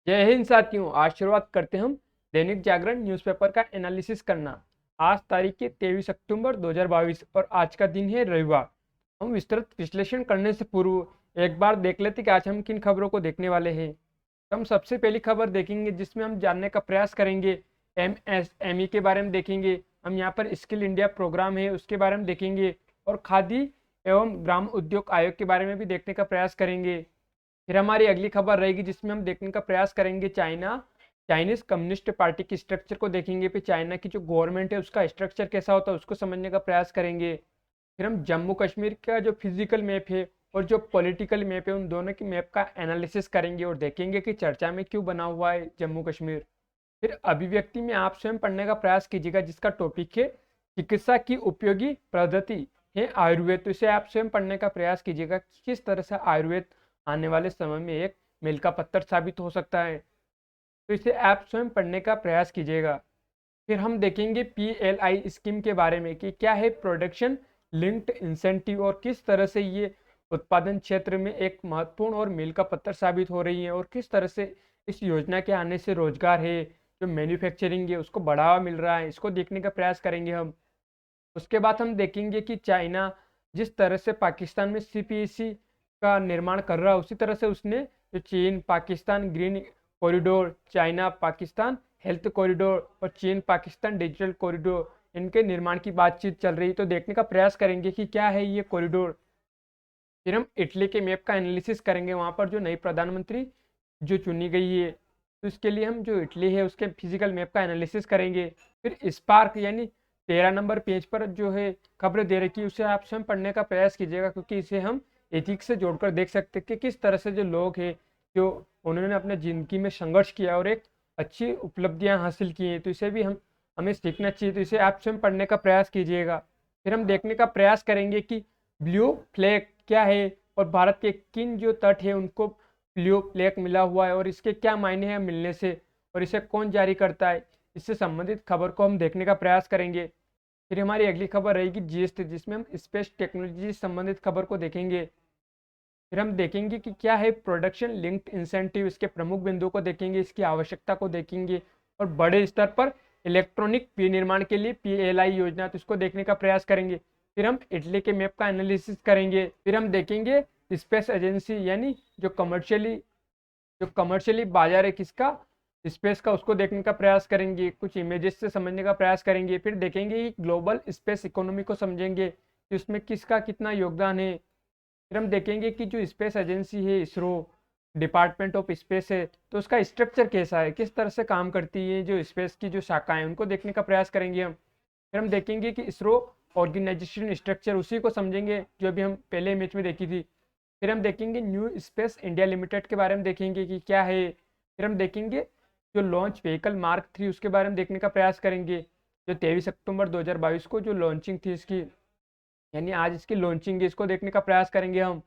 जय हिंद साथियों। आज शुरुआत करते हम दैनिक जागरण न्यूज़पेपर का एनालिसिस करना। आज तारीख है 23 अक्टूबर 2022 और आज का दिन है रविवार। हम विस्तृत विश्लेषण करने से पूर्व एक बार देख लेते कि आज हम किन खबरों को देखने वाले हैं। तो हम सबसे पहली खबर देखेंगे जिसमें हम जानने का प्रयास करेंगे एमएसएमई के बारे में देखेंगे। हम यहाँ पर स्किल इंडिया प्रोग्राम है उसके बारे में देखेंगे और खादी एवं ग्राम उद्योग आयोग के बारे में भी देखने का प्रयास करेंगे। फिर हमारी अगली खबर रहेगी जिसमें हम देखने का प्रयास करेंगे चाइनीज कम्युनिस्ट पार्टी की स्ट्रक्चर को देखेंगे। फिर चाइना की जो गवर्नमेंट है उसका स्ट्रक्चर कैसा होता है उसको समझने का प्रयास करेंगे। फिर हम जम्मू कश्मीर का जो फिजिकल मैप है और जो पॉलिटिकल मैप है उन दोनों की मैप का एनालिसिस करेंगे और देखेंगे कि चर्चा में क्यों बना हुआ है जम्मू कश्मीर। फिर अभिव्यक्ति में आप स्वयं पढ़ने का प्रयास कीजिएगा जिसका टॉपिक है चिकित्सा की उपयोगी पद्धति है आयुर्वेद। तो इसे आप स्वयं पढ़ने का प्रयास कीजिएगा कि किस तरह से आयुर्वेद आने वाले समय में एक मील का पत्थर साबित हो सकता है। तो इसे आप स्वयं पढ़ने का प्रयास कीजिएगा। फिर हम देखेंगे पीएलआई स्कीम के बारे में कि क्या है प्रोडक्शन लिंक्ड इंसेंटिव और किस तरह से ये उत्पादन क्षेत्र में एक महत्वपूर्ण और मील का पत्थर साबित हो रही है और किस तरह से इस योजना के आने से रोजगार है जो मैन्युफैक्चरिंग है उसको बढ़ावा मिल रहा है, इसको देखने का प्रयास करेंगे हम। उसके बाद हम देखेंगे कि चाइना जिस तरह से पाकिस्तान में सीपीईसी का निर्माण कर रहा है उसी तरह से उसने जो चीन Pakistan green corridor, China Pakistan health corridor और चीन पाकिस्तान डिजिटल कॉरिडोर इनके निर्माण की बातचीत चल रही है। तो देखने का प्रयास करेंगे कि क्या है ये कॉरिडोर। फिर हम इटली के मैप का एनालिसिस करेंगे, वहाँ पर जो नई प्रधानमंत्री जो चुनी गई है तो इसके लिए हम जो इटली है उसके फिजिकल मैप का एनालिसिस करेंगे। फिर स्पार्क यानी 13 नंबर पेज पर जो है खबर दे रखी है उसे आप स्वयं पढ़ने का प्रयास कीजिएगा क्योंकि इसे हम एथिक्स से जोड़कर देख सकते हैं कि किस तरह से जो लोग हैं जो उन्होंने अपने जिंदगी में संघर्ष किया और एक अच्छी उपलब्धियां हासिल की हैं तो इसे भी हमें सीखना चाहिए। तो इसे आप स्वयं पढ़ने का प्रयास कीजिएगा। फिर हम देखने का प्रयास करेंगे कि ब्लू फ्लैग क्या है और भारत के किन जो तट है उनको ब्लू फ्लैग मिला हुआ है और इसके क्या मायने हैं मिलने से और इसे कौन जारी करता है, इससे संबंधित खबर को हम देखने का प्रयास करेंगे। फिर हमारी अगली खबर रहेगी जीएसटी जिसमें हम स्पेस टेक्नोलॉजी से संबंधित खबर को देखेंगे। फिर हम देखेंगे कि क्या है प्रोडक्शन लिंक्ड इंसेंटिव, इसके प्रमुख बिंदुओं को देखेंगे, इसकी आवश्यकता को देखेंगे और बड़े स्तर पर इलेक्ट्रॉनिक विनिर्माण के लिए पीएलआई योजना तो इसको देखने का प्रयास करेंगे। फिर हम इटली के मैप का एनालिसिस करेंगे। फिर हम देखेंगे स्पेस एजेंसी यानी जो कमर्शियली बाजार है किसका स्पेस का उसको देखने का प्रयास करेंगे, कुछ इमेजेस से समझने का प्रयास करेंगे। फिर देखेंगे कि ग्लोबल स्पेस इकोनॉमी को समझेंगे कि उसमें किसका कितना योगदान है। फिर हम देखेंगे कि जो स्पेस एजेंसी है इसरो डिपार्टमेंट ऑफ स्पेस है तो उसका स्ट्रक्चर कैसा है, किस तरह से काम करती है, जो स्पेस की जो शाखाएं उनको देखने का प्रयास करेंगे हम। फिर हम देखेंगे कि इसरो ऑर्गेनाइजेशन स्ट्रक्चर उसी को समझेंगे जो अभी हम पहले इमेज में देखी थी। फिर हम देखेंगे न्यू स्पेस इंडिया लिमिटेड के बारे में देखेंगे कि क्या है। फिर हम देखेंगे जो लॉन्च व्हीकल मार्क 3 उसके बारे में देखने का प्रयास करेंगे, जो 23 अक्टूबर 2022 को जो लॉन्चिंग थी इसकी यानी आज इसकी लॉन्चिंग है, इसको देखने का प्रयास करेंगे हम।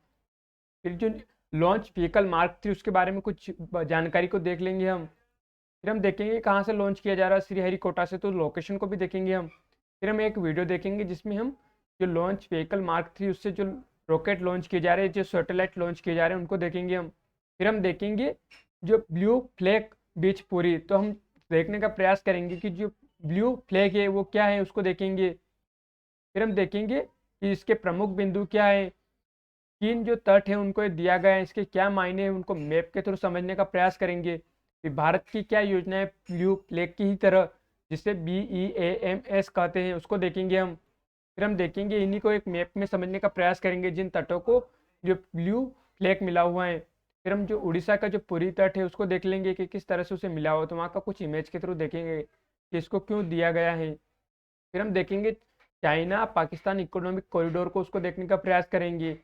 फिर जो लॉन्च व्हीकल मार्क 3 उसके बारे में कुछ जानकारी को देख लेंगे हम। फिर हम देखेंगे कहाँ से लॉन्च किया जा रहा है, श्रीहरिकोटा से, तो लोकेशन को भी देखेंगे हम। फिर हम एक वीडियो देखेंगे जिसमें हम जो लॉन्च व्हीकल मार्क 3 उससे जो रॉकेट लॉन्च किए जा रहे हैं, जो सैटेलाइट लॉन्च किए जा रहे हैं उनको देखेंगे हम। फिर हम देखेंगे जो ब्लू फ्लैग बीच पूरी, तो हम देखने का प्रयास करेंगे कि जो ब्लू फ्लैग है वो क्या है उसको देखेंगे। फिर हम देखेंगे कि इसके प्रमुख बिंदु क्या है, किन जो तट है उनको दिया गया है, इसके क्या मायने हैं उनको मैप के थ्रू समझने का प्रयास करेंगे। फिर भारत की क्या योजना है ब्लू फ्लैग की ही तरह जिसे BEAMS कहते हैं उसको देखेंगे हम। फिर हम देखेंगे इन्हीं को एक मैप में समझने का प्रयास करेंगे जिन तटों को जो ब्लू फ्लैग मिला हुआ है। फिर हम जो उड़ीसा का जो पूरी तट है उसको देख लेंगे कि किस तरह से उसे मिला हुआ, तो वहाँ का कुछ इमेज के थ्रू देखेंगे कि इसको क्यों दिया गया है। फिर हम देखेंगे चाइना पाकिस्तान इकोनॉमिक कॉरिडोर को उसको देखने का प्रयास करेंगे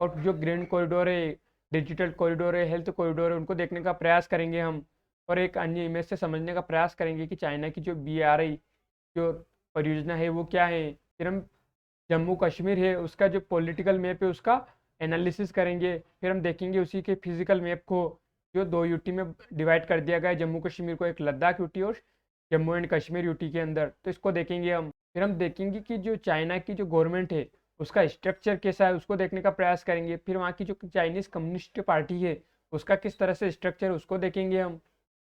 और जो ग्रीन कॉरिडोर है, डिजिटल कॉरिडोर है, हेल्थ कॉरिडोर है उनको देखने का प्रयास करेंगे हम। और एक अन्य इमेज से समझने का प्रयास करेंगे कि चाइना की जो BRI जो परियोजना है वो क्या है। फिर हम जम्मू कश्मीर है उसका जो पॉलिटिकल मैप है उसका एनालिसिस करेंगे। फिर हम देखेंगे उसी के फिजिकल मैप को जो 2 यूटी में डिवाइड कर दिया गया है जम्मू कश्मीर को, एक लद्दाख यूटी और जम्मू एंड कश्मीर यूटी के अंदर, तो इसको देखेंगे हम। फिर हम देखेंगे कि जो चाइना की जो गवर्नमेंट है उसका स्ट्रक्चर कैसा है उसको देखने का प्रयास करेंगे। फिर वहाँ की जो चाइनीज़ कम्युनिस्ट पार्टी है उसका किस तरह से स्ट्रक्चर उसको देखेंगे हम।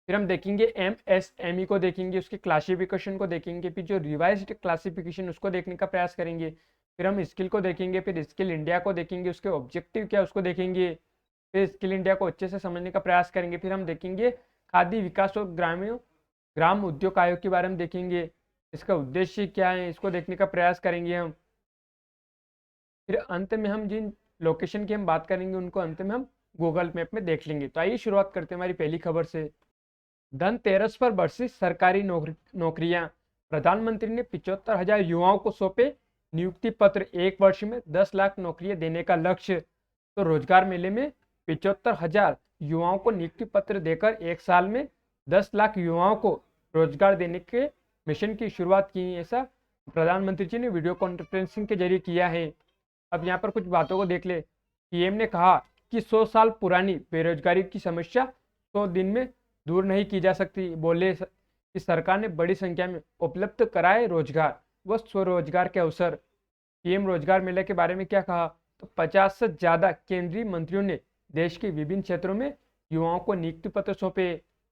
फिर हम देखेंगे एमएसएमई को देखेंगे, उसके क्लासिफिकेशन को देखेंगे, फिर जो रिवाइज्ड क्लासिफिकेशन उसको देखने का प्रयास करेंगे। फिर हम स्किल को देखेंगे, फिर स्किल इंडिया को देखेंगे, उसके ऑब्जेक्टिव क्या उसको देखेंगे। फिर स्किल इंडिया को अच्छे से समझने का प्रयास करेंगे। फिर हम देखेंगे खादी विकास और ग्राम उद्योग आयोग के बारे में देखेंगे, इसका उद्देश्य क्या है इसको देखने का प्रयास करेंगे हम। फिर अंत में हम जिन लोकेशन की हम बात करेंगे उनको अंत में हम गूगल मैप में देख लेंगे। तो आइए शुरुआत करते हैं हमारी पहली खबर से। धनतेरस पर बरसी सरकारी नौकरियां, प्रधानमंत्री ने 75,000 युवाओं को सौंपे नियुक्ति पत्र, एक वर्ष में 10 लाख नौकरियां देने का लक्ष्य। तो रोजगार मेले में 75,000 युवाओं को नियुक्ति पत्र देकर एक साल में 10 लाख युवाओं को रोजगार देने के मिशन की शुरुआत की, ऐसा प्रधानमंत्री जी ने वीडियो कॉन्फ्रेंसिंग के जरिए किया है। अब यहाँ पर कुछ बातों को देख ले। पीएम ने कहा कि 100 साल पुरानी बेरोजगारी की समस्या 100 दिन में दूर नहीं की जा सकती। बोले कि सरकार ने बड़ी संख्या में उपलब्ध कराए रोजगार व स्वरोजगार के अवसर। पीएम रोजगार मेले के बारे में क्या कहा, तो 50 से ज्यादा केंद्रीय मंत्रियों ने देश के विभिन्न क्षेत्रों में युवाओं को नियुक्ति पत्र सौंपे।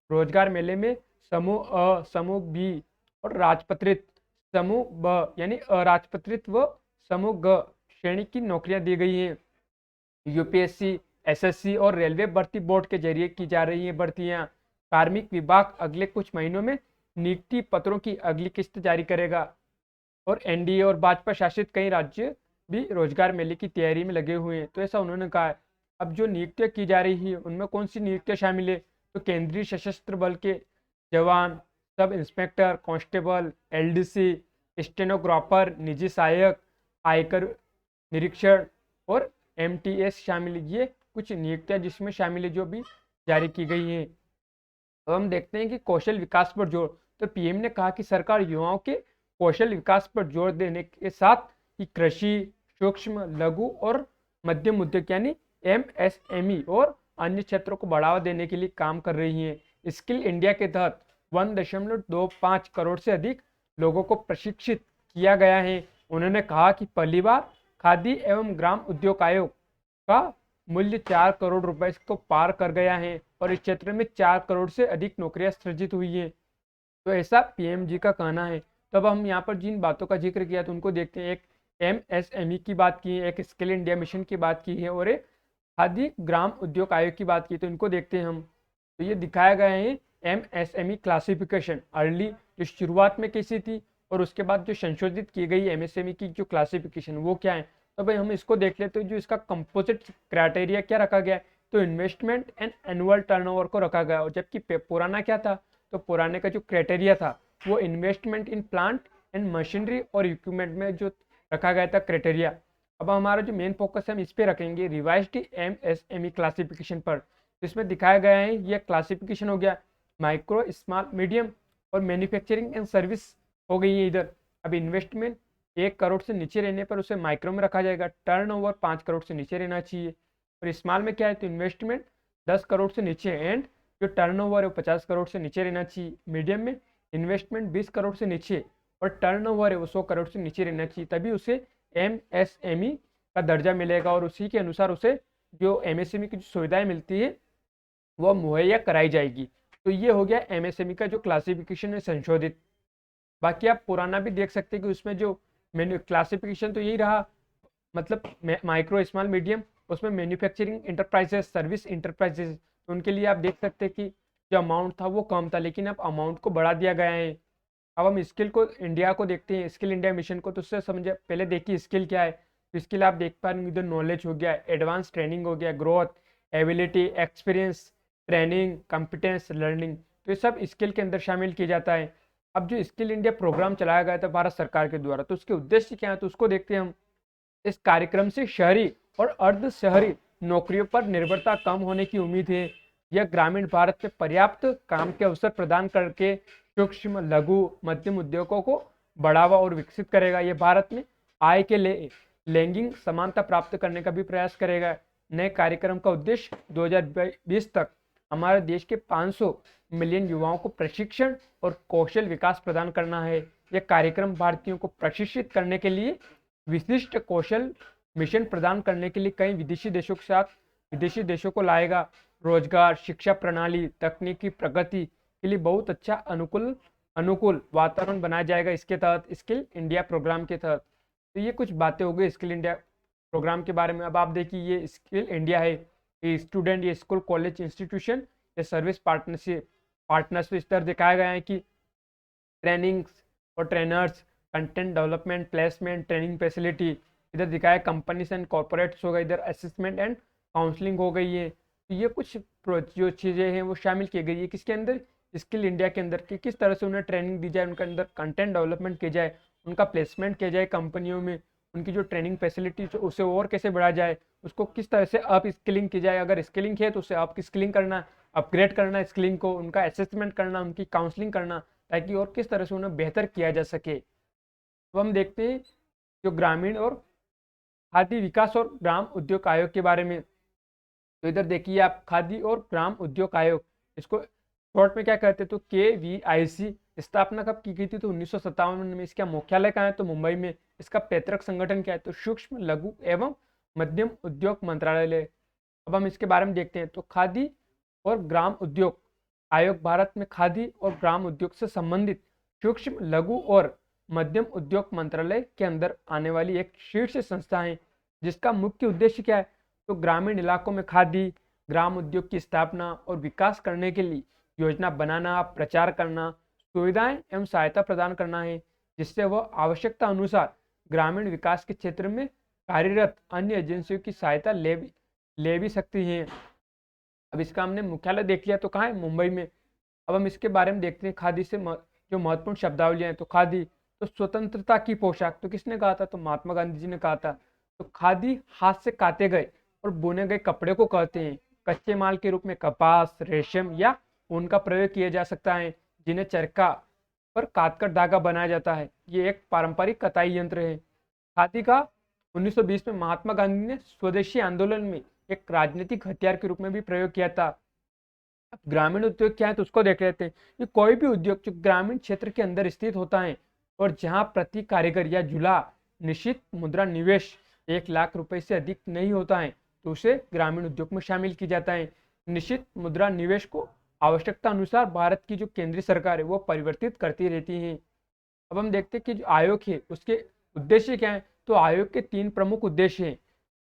रोजगार मेले में समूह अ, समूह बी और राजपत्रित समूह ब यानी अराजपत्रित व समूह ग श्रेणी की नौकरियां दी गई हैं। यूपीएससी, एसएससी और रेलवे भर्ती बोर्ड के जरिए की जा रही हैं भर्तियां। कार्मिक विभाग अगले कुछ महीनों में नियुक्ति पत्रों की अगली किस्त जारी करेगा। और एनडीए और भाजपा शासित कई राज्य भी रोजगार मेले की तैयारी में लगे हुए हैं, तो ऐसा उन्होंने कहा है। अब जो नियुक्तियां की जा रही है उनमें कौन सी नियुक्तियां शामिल है, तो केंद्रीय सशस्त्र बल के जवान, sub inspector, constable, LDC, stenographer, निजी सहायक, आयकर निरीक्षण और एमटीएस शामिल। ये कुछ नियुक्तियां जिसमें शामिल है जो भी जारी की गई हैं। अब हम देखते हैं कि कौशल विकास पर जोर। तो पीएम ने कहा कि सरकार युवाओं के कौशल विकास पर जोर देने के साथ ही कृषि, सूक्ष्म, लघु और मध्यम उद्योग यानी एमएसएमई और अन्य क्षेत्रों को बढ़ावा देने के लिए काम कर रही है। स्किल इंडिया के तहत 1.25 करोड़ से अधिक लोगों को प्रशिक्षित किया गया है। उन्होंने कहा कि पहली बार खादी एवं ग्राम उद्योग आयोग का मूल्य 4 करोड़ रुपए को पार कर गया है और इस क्षेत्र में 4 करोड़ से अधिक नौकरियां सृजित हुई है। तो ऐसा पीएम जी का कहना है। तब हम यहाँ पर जिन बातों का जिक्र किया तो उनको देखते हैं। एक एमएसएमई की बात की है, एक स्किल इंडिया मिशन की बात की है और एक खादी ग्राम उद्योग आयोग की बात की, तो इनको देखते हैं हम। तो ये दिखाया गया है एमएसएमई क्लासिफिकेशन अर्ली जो शुरुआत में कैसी थी और उसके बाद जो संशोधित की गई एमएसएमई की जो क्लासिफिकेशन वो क्या है। तो भाई हम इसको देख लेते हैं। जो इसका कंपोजिट क्राइटेरिया क्या रखा गया है, तो इन्वेस्टमेंट एंड एनुअल टर्नओवर को रखा गया, और जबकि पुराना क्या था, तो पुराने का जो क्राइटेरिया था वो investment in plant and machinery और इक्विपमेंट में जो रखा गया था क्राइटेरिया। अब हमारा जो मेन फोकस है हम इस पे रखेंगे रिवाइज्ड एमएसएमई क्लासिफिकेशन पर। तो इसमें दिखाया गया है ये क्लासिफिकेशन हो गया माइक्रो, स्मॉल, मीडियम और मैन्युफैक्चरिंग एंड सर्विस हो गई है इधर। अब इन्वेस्टमेंट 1 करोड़ से नीचे रहने पर उसे माइक्रो में रखा जाएगा। टर्नओवर 5 करोड़ से नीचे रहना चाहिए। और स्मॉल में क्या है, तो इन्वेस्टमेंट 10 करोड़ से नीचे एंड जो टर्नओवर है वो 50 करोड़ से नीचे रहना चाहिए। मीडियम में इन्वेस्टमेंट 20 करोड़ से नीचे और टर्नओवर है वो 100 करोड़ से नीचे रहना चाहिए, तभी उसे एमएसएमई का दर्जा मिलेगा और उसी के अनुसार उसे जो एमएसएमई की जो सुविधाएं मिलती है वो मुहैया कराई जाएगी। तो ये हो गया एमएसएमई का जो क्लासिफिकेशन है संशोधित। बाकी आप पुराना भी देख सकते हैं कि उसमें जो मेन्यू क्लासिफिकेशन तो यही रहा, मतलब माइक्रो, स्मॉल, मीडियम, उसमें मैन्युफैक्चरिंग इंटरप्राइजेस, सर्विस इंटरप्राइजेस, तो उनके लिए आप देख सकते हैं कि जो अमाउंट था वो कम था, लेकिन अब अमाउंट को बढ़ा दिया गया है। अब हम स्किल को इंडिया को देखते हैं, स्किल इंडिया मिशन को, तो उससे समझे पहले देखिए स्किल क्या है। तो स्किल आप देख पा रहे हैं, इधर नॉलेज हो गया, एडवांस ट्रेनिंग हो गया, growth, ability, experience, training, competence, learning, तो ये सब स्किल के अंदर शामिल किया जाता है। अब जो स्किल इंडिया प्रोग्राम चलाया गया था भारत सरकार के द्वारा, तो उसके उद्देश्य क्या है, तो उसको देखते हैं हम। इस कार्यक्रम से शहरी और अर्ध शहरी नौकरियों पर निर्भरता कम होने की उम्मीद है। यह ग्रामीण भारत में पर्याप्त काम के अवसर प्रदान करके सूक्ष्म, लघु, मध्यम उद्योगों को बढ़ावा और विकसित करेगा। यह भारत में आय के लैंगिक समानता प्राप्त करने का भी प्रयास करेगा। नए कार्यक्रम का उद्देश्य 2020 तक हमारे देश के 500 मिलियन युवाओं को प्रशिक्षण और कौशल विकास प्रदान करना है। यह कार्यक्रम भारतीयों को प्रशिक्षित करने के लिए विशिष्ट कौशल मिशन प्रदान करने के लिए कई विदेशी देशों के साथ विदेशी देशों को लाएगा। रोजगार, शिक्षा प्रणाली, तकनीकी प्रगति के लिए बहुत अच्छा अनुकूल अनुकूल वातावरण बनाया जाएगा इसके तहत, स्किल इंडिया प्रोग्राम के तहत। तो ये कुछ बातें हो गई स्किल इंडिया प्रोग्राम के बारे में। अब आप देखिए ये स्किल इंडिया है, ये स्टूडेंट, ये स्कूल, कॉलेज, इंस्टीट्यूशन, ये सर्विस पार्टनर्स इस तरह दिखाया गया है कि ट्रेनिंग्स और trainers, content development, placement, training facility, इधर दिखाया कंपनीज एंड कॉर्पोरेट्स हो गए, इधर असेसमेंट एंड काउंसलिंग हो गई है। तो ये कुछ जो चीज़ें हैं वो शामिल की गई है किसके अंदर, स्किल इंडिया के अंदर, कि किस तरह से उन्हें ट्रेनिंग दी जाए, उनके अंदर कंटेंट डेवलपमेंट किया जाए, उनका प्लेसमेंट किया जाए कंपनियों में, उनकी जो ट्रेनिंग फैसिलिटी उसे और कैसे बढ़ाया जाए, उसको किस तरह से अप स्किलिंग की जाए, अगर स्किलिंग है तो उसे अप स्किलिंग करना, अपग्रेड करना स्किलिंग को, उनका असेसमेंट करना, उनकी काउंसलिंग करना, ताकि और किस तरह से उन्हें बेहतर किया जा सके। तो हम देखते हैं जो ग्रामीण और खादी विकास और ग्राम उद्योग आयोग के बारे में। तो इधर देखिए आप, खादी और ग्राम उद्योग आयोग, इसको शॉर्ट में क्या कहते हैं, तो KVIC, स्थापना कब की गई थी, तो 1957 में। इसका मुख्यालय कहाँ है, तो मुंबई में। इसका पैतृक संगठन क्या है, तो सूक्ष्म लघु एवं मध्यम उद्योग मंत्रालय। अब हम इसके बारे में देखते हैं। तो खादी और ग्राम उद्योग आयोग भारत में खादी और ग्राम उद्योग से संबंधित सूक्ष्म लघु और मध्यम उद्योग मंत्रालय के अंदर आने वाली एक शीर्ष संस्था है, जिसका मुख्य उद्देश्य क्या है, तो ग्रामीण इलाकों में खादी ग्राम उद्योग की स्थापना और विकास करने के लिए योजना बनाना, प्रचार करना, सुविधाएं एवं सहायता प्रदान करना है, जिससे वह आवश्यकता अनुसार ग्रामीण विकास के क्षेत्र में कार्यरत अन्य एजेंसियों की सहायता ले भी सकती हैं। अब इसका हमने मुख्यालय देख लिया, तो कहाँ है, मुंबई में। अब हम इसके बारे में देखते हैं खादी से जो महत्वपूर्ण शब्दावलियां हैं। तो खादी, तो स्वतंत्रता की पोशाक, तो किसने कहा था, तो महात्मा गांधी जी ने कहा था। तो खादी हाथ से काते गए और बुने गए कपड़े को कहते हैं। कच्चे माल के रूप में कपास, रेशम या ऊन का प्रयोग किया जा सकता है, जिन्हें चरखा पर काटकर धागा बनाया जाता है। ये एक पारंपरिक कताई यंत्र है। खादी का 1920 में महात्मा गांधी ने स्वदेशी आंदोलन में एक राजनीतिक हथियार के रूप में भी प्रयोग किया था। अब ग्रामीण उद्योग क्या है, तो उसको देख लेते हैं। ये कोई भी उद्योग जो ग्रामीण क्षेत्र के अंदर स्थित होता है और जहां प्रति कारीगर या जुला निश्चित मुद्रा निवेश 1 लाख रुपए से अधिक नहीं होता है, तो उसे ग्रामीण उद्योग में शामिल किया जाता है। निश्चित मुद्रा निवेश को आवश्यकता अनुसार भारत की जो केंद्रीय सरकार है वो परिवर्तित करती रहती है। अब हम देखते हैं कि जो आयोग है उसके उद्देश्य क्या है। तो आयोग के 3 प्रमुख उद्देश्य हैं।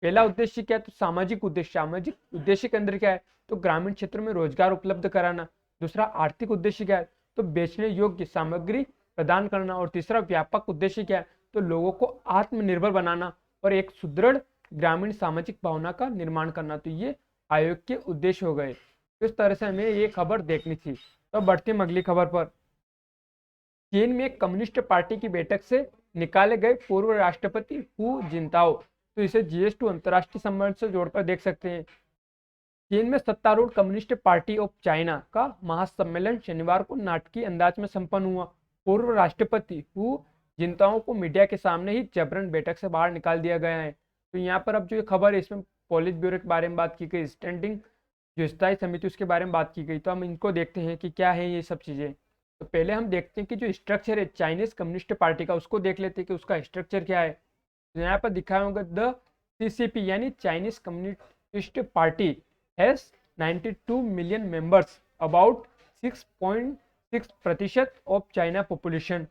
पहला उद्देश्य क्या है, तो सामाजिक उद्देश्य। सामाजिक उद्देश्य के अंदर क्या है, तो ग्रामीण क्षेत्र में रोजगार उपलब्ध कराना। दूसरा आर्थिक उद्देश्य क्या है, तो बेचने योग्य सामग्री प्रदान करना। और तीसरा व्यापक उद्देश्य क्या है, तो लोगों को आत्मनिर्भर बनाना और एक सुदृढ़ ग्रामीण सामाजिक भावना का निर्माण करना। तो ये आयोग के उद्देश्य हो गए। इस तरह से हमें ये खबर देखनी थी। तो बढ़ते हम अगली खबर पर। चीन में कम्युनिस्ट पार्टी की बैठक से निकाले गए पूर्व राष्ट्रपति हु जिनताओ, तो इसे GS2 अंतर्राष्ट्रीय संबंध से जोड़कर देख सकते हैं। चीन में सत्तारूढ़ कम्युनिस्ट पार्टी ऑफ चाइना का महासम्मेलन शनिवार को नाटकीय अंदाज में संपन्न हुआ। पूर्व राष्ट्रपति हु जिनताओ को मीडिया के सामने ही जबरन बैठक से बाहर निकाल दिया गया है। तो यहाँ पर अब जो ये खबर है इसमें पॉलिट ब्यूरो के बारे में बात की गई, स्टैंडिंग जो स्थायी समिति उसके बारे में बात की गई। तो हम इनको देखते हैं कि क्या है ये सब चीज़ें। तो पहले हम देखते हैं कि जो स्ट्रक्चर है चाइनीज कम्युनिस्ट पार्टी का, उसको देख लेते हैं कि उसका स्ट्रक्चर क्या है। तो यहाँ पर दिखाया होगा द CCP यानी Chinese communist party has 92 million members, about 6.6% of China population.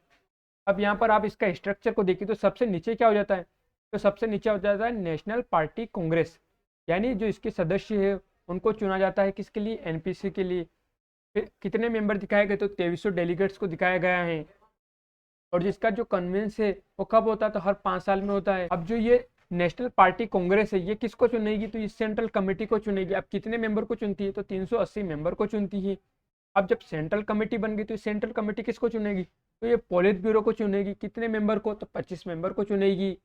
अब यहाँ पर आप इसका स्ट्रक्चर को देखिए तो सबसे नीचे क्या हो जाता है, तो सबसे नीचे हो जाता है नेशनल पार्टी कांग्रेस, यानी जो इसके सदस्य है उनको चुना जाता है किसके लिए, NPC के लिए। फिर कितने मेंबर दिखाए गए, तो 2300 डेलीगेट्स को दिखाया गया है। और जिसका जो कन्वेंस है वो कब होता है, तो हर 5 साल में होता है। अब जो ये नेशनल पार्टी कांग्रेस है ये किसको चुनेगी, तो ये सेंट्रल कमेटी को चुनेगी। अब कितने मेंबर को चुनती है, तो 380 मेंबर को चुनती है। अब जब सेंट्रल कमेटी बन गई तो सेंट्रल कमेटी किसको चुनेगी, तो ये पॉलिट ब्यूरो को चुनेगी। कितने मेंबर को, तो 25 मेंबर को चुनेगी।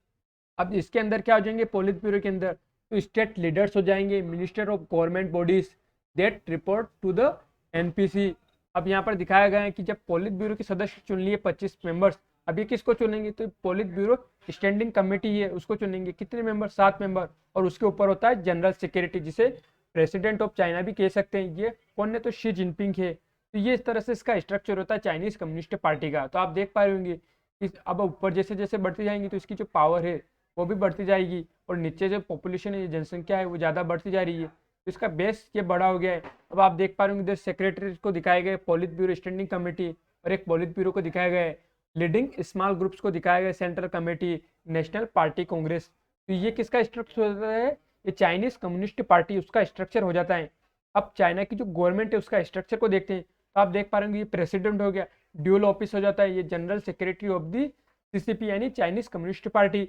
अब इसके अंदर क्या हो जाएंगे, पॉलिट ब्यूरो के अंदर तो स्टेट लीडर्स हो जाएंगे, minister of government bodies that report to the NPC। अब यहाँ पर दिखाया गया है कि जब पॉलिट ब्यूरो के सदस्य चुन लिए 25 मेंबर्स, अब ये किसको चुनेंगे, तो पॉलिट ब्यूरो स्टैंडिंग कमेटी है उसको चुनेंगे। कितने मेंबर, 7 मेंबर। और उसके ऊपर होता है जनरल सेक्रेटरी, जिसे प्रेसिडेंट ऑफ चाइना भी कह सकते हैं। ये कौन है, तो शी जिनपिंग है। तो ये इस तरह से इसका स्ट्रक्चर होता है चाइनीज कम्युनिस्ट पार्टी का। तो आप देख पा रहे होंगे कि अब ऊपर जैसे जैसे बढ़ती जाएंगी तो इसकी जो पावर है वो भी बढ़ती जाएगी, और नीचे जो पॉपुलेशन है, जनसंख्या है, वो ज़्यादा बढ़ती जा रही है, तो इसका बेस ये बड़ा हो गया है। अब आप देख पा रहे होंगे, इधर सेक्रेटरी को दिखाया गया है, पॉलिट ब्यूरो स्टैंडिंग कमेटी, और एक पॉलिट ब्यूरो को दिखाया गया है, लीडिंग स्मॉल ग्रुप्स को दिखाया गया है, central committee, national party Congress. तो ये किसका स्ट्रक्चर होता है? ये चाइनीज कम्युनिस्ट पार्टी, उसका स्ट्रक्चर हो जाता है। अब चाइना की जो गवर्नमेंट है उसका स्ट्रक्चर को देखते हैं, तो आप देख पा रहे होंगे, ये प्रेसिडेंट हो गया, ड्यूल ऑफिस हो जाता है, ये general secretary of the CCP यानी चाइनीज कम्युनिस्ट पार्टी।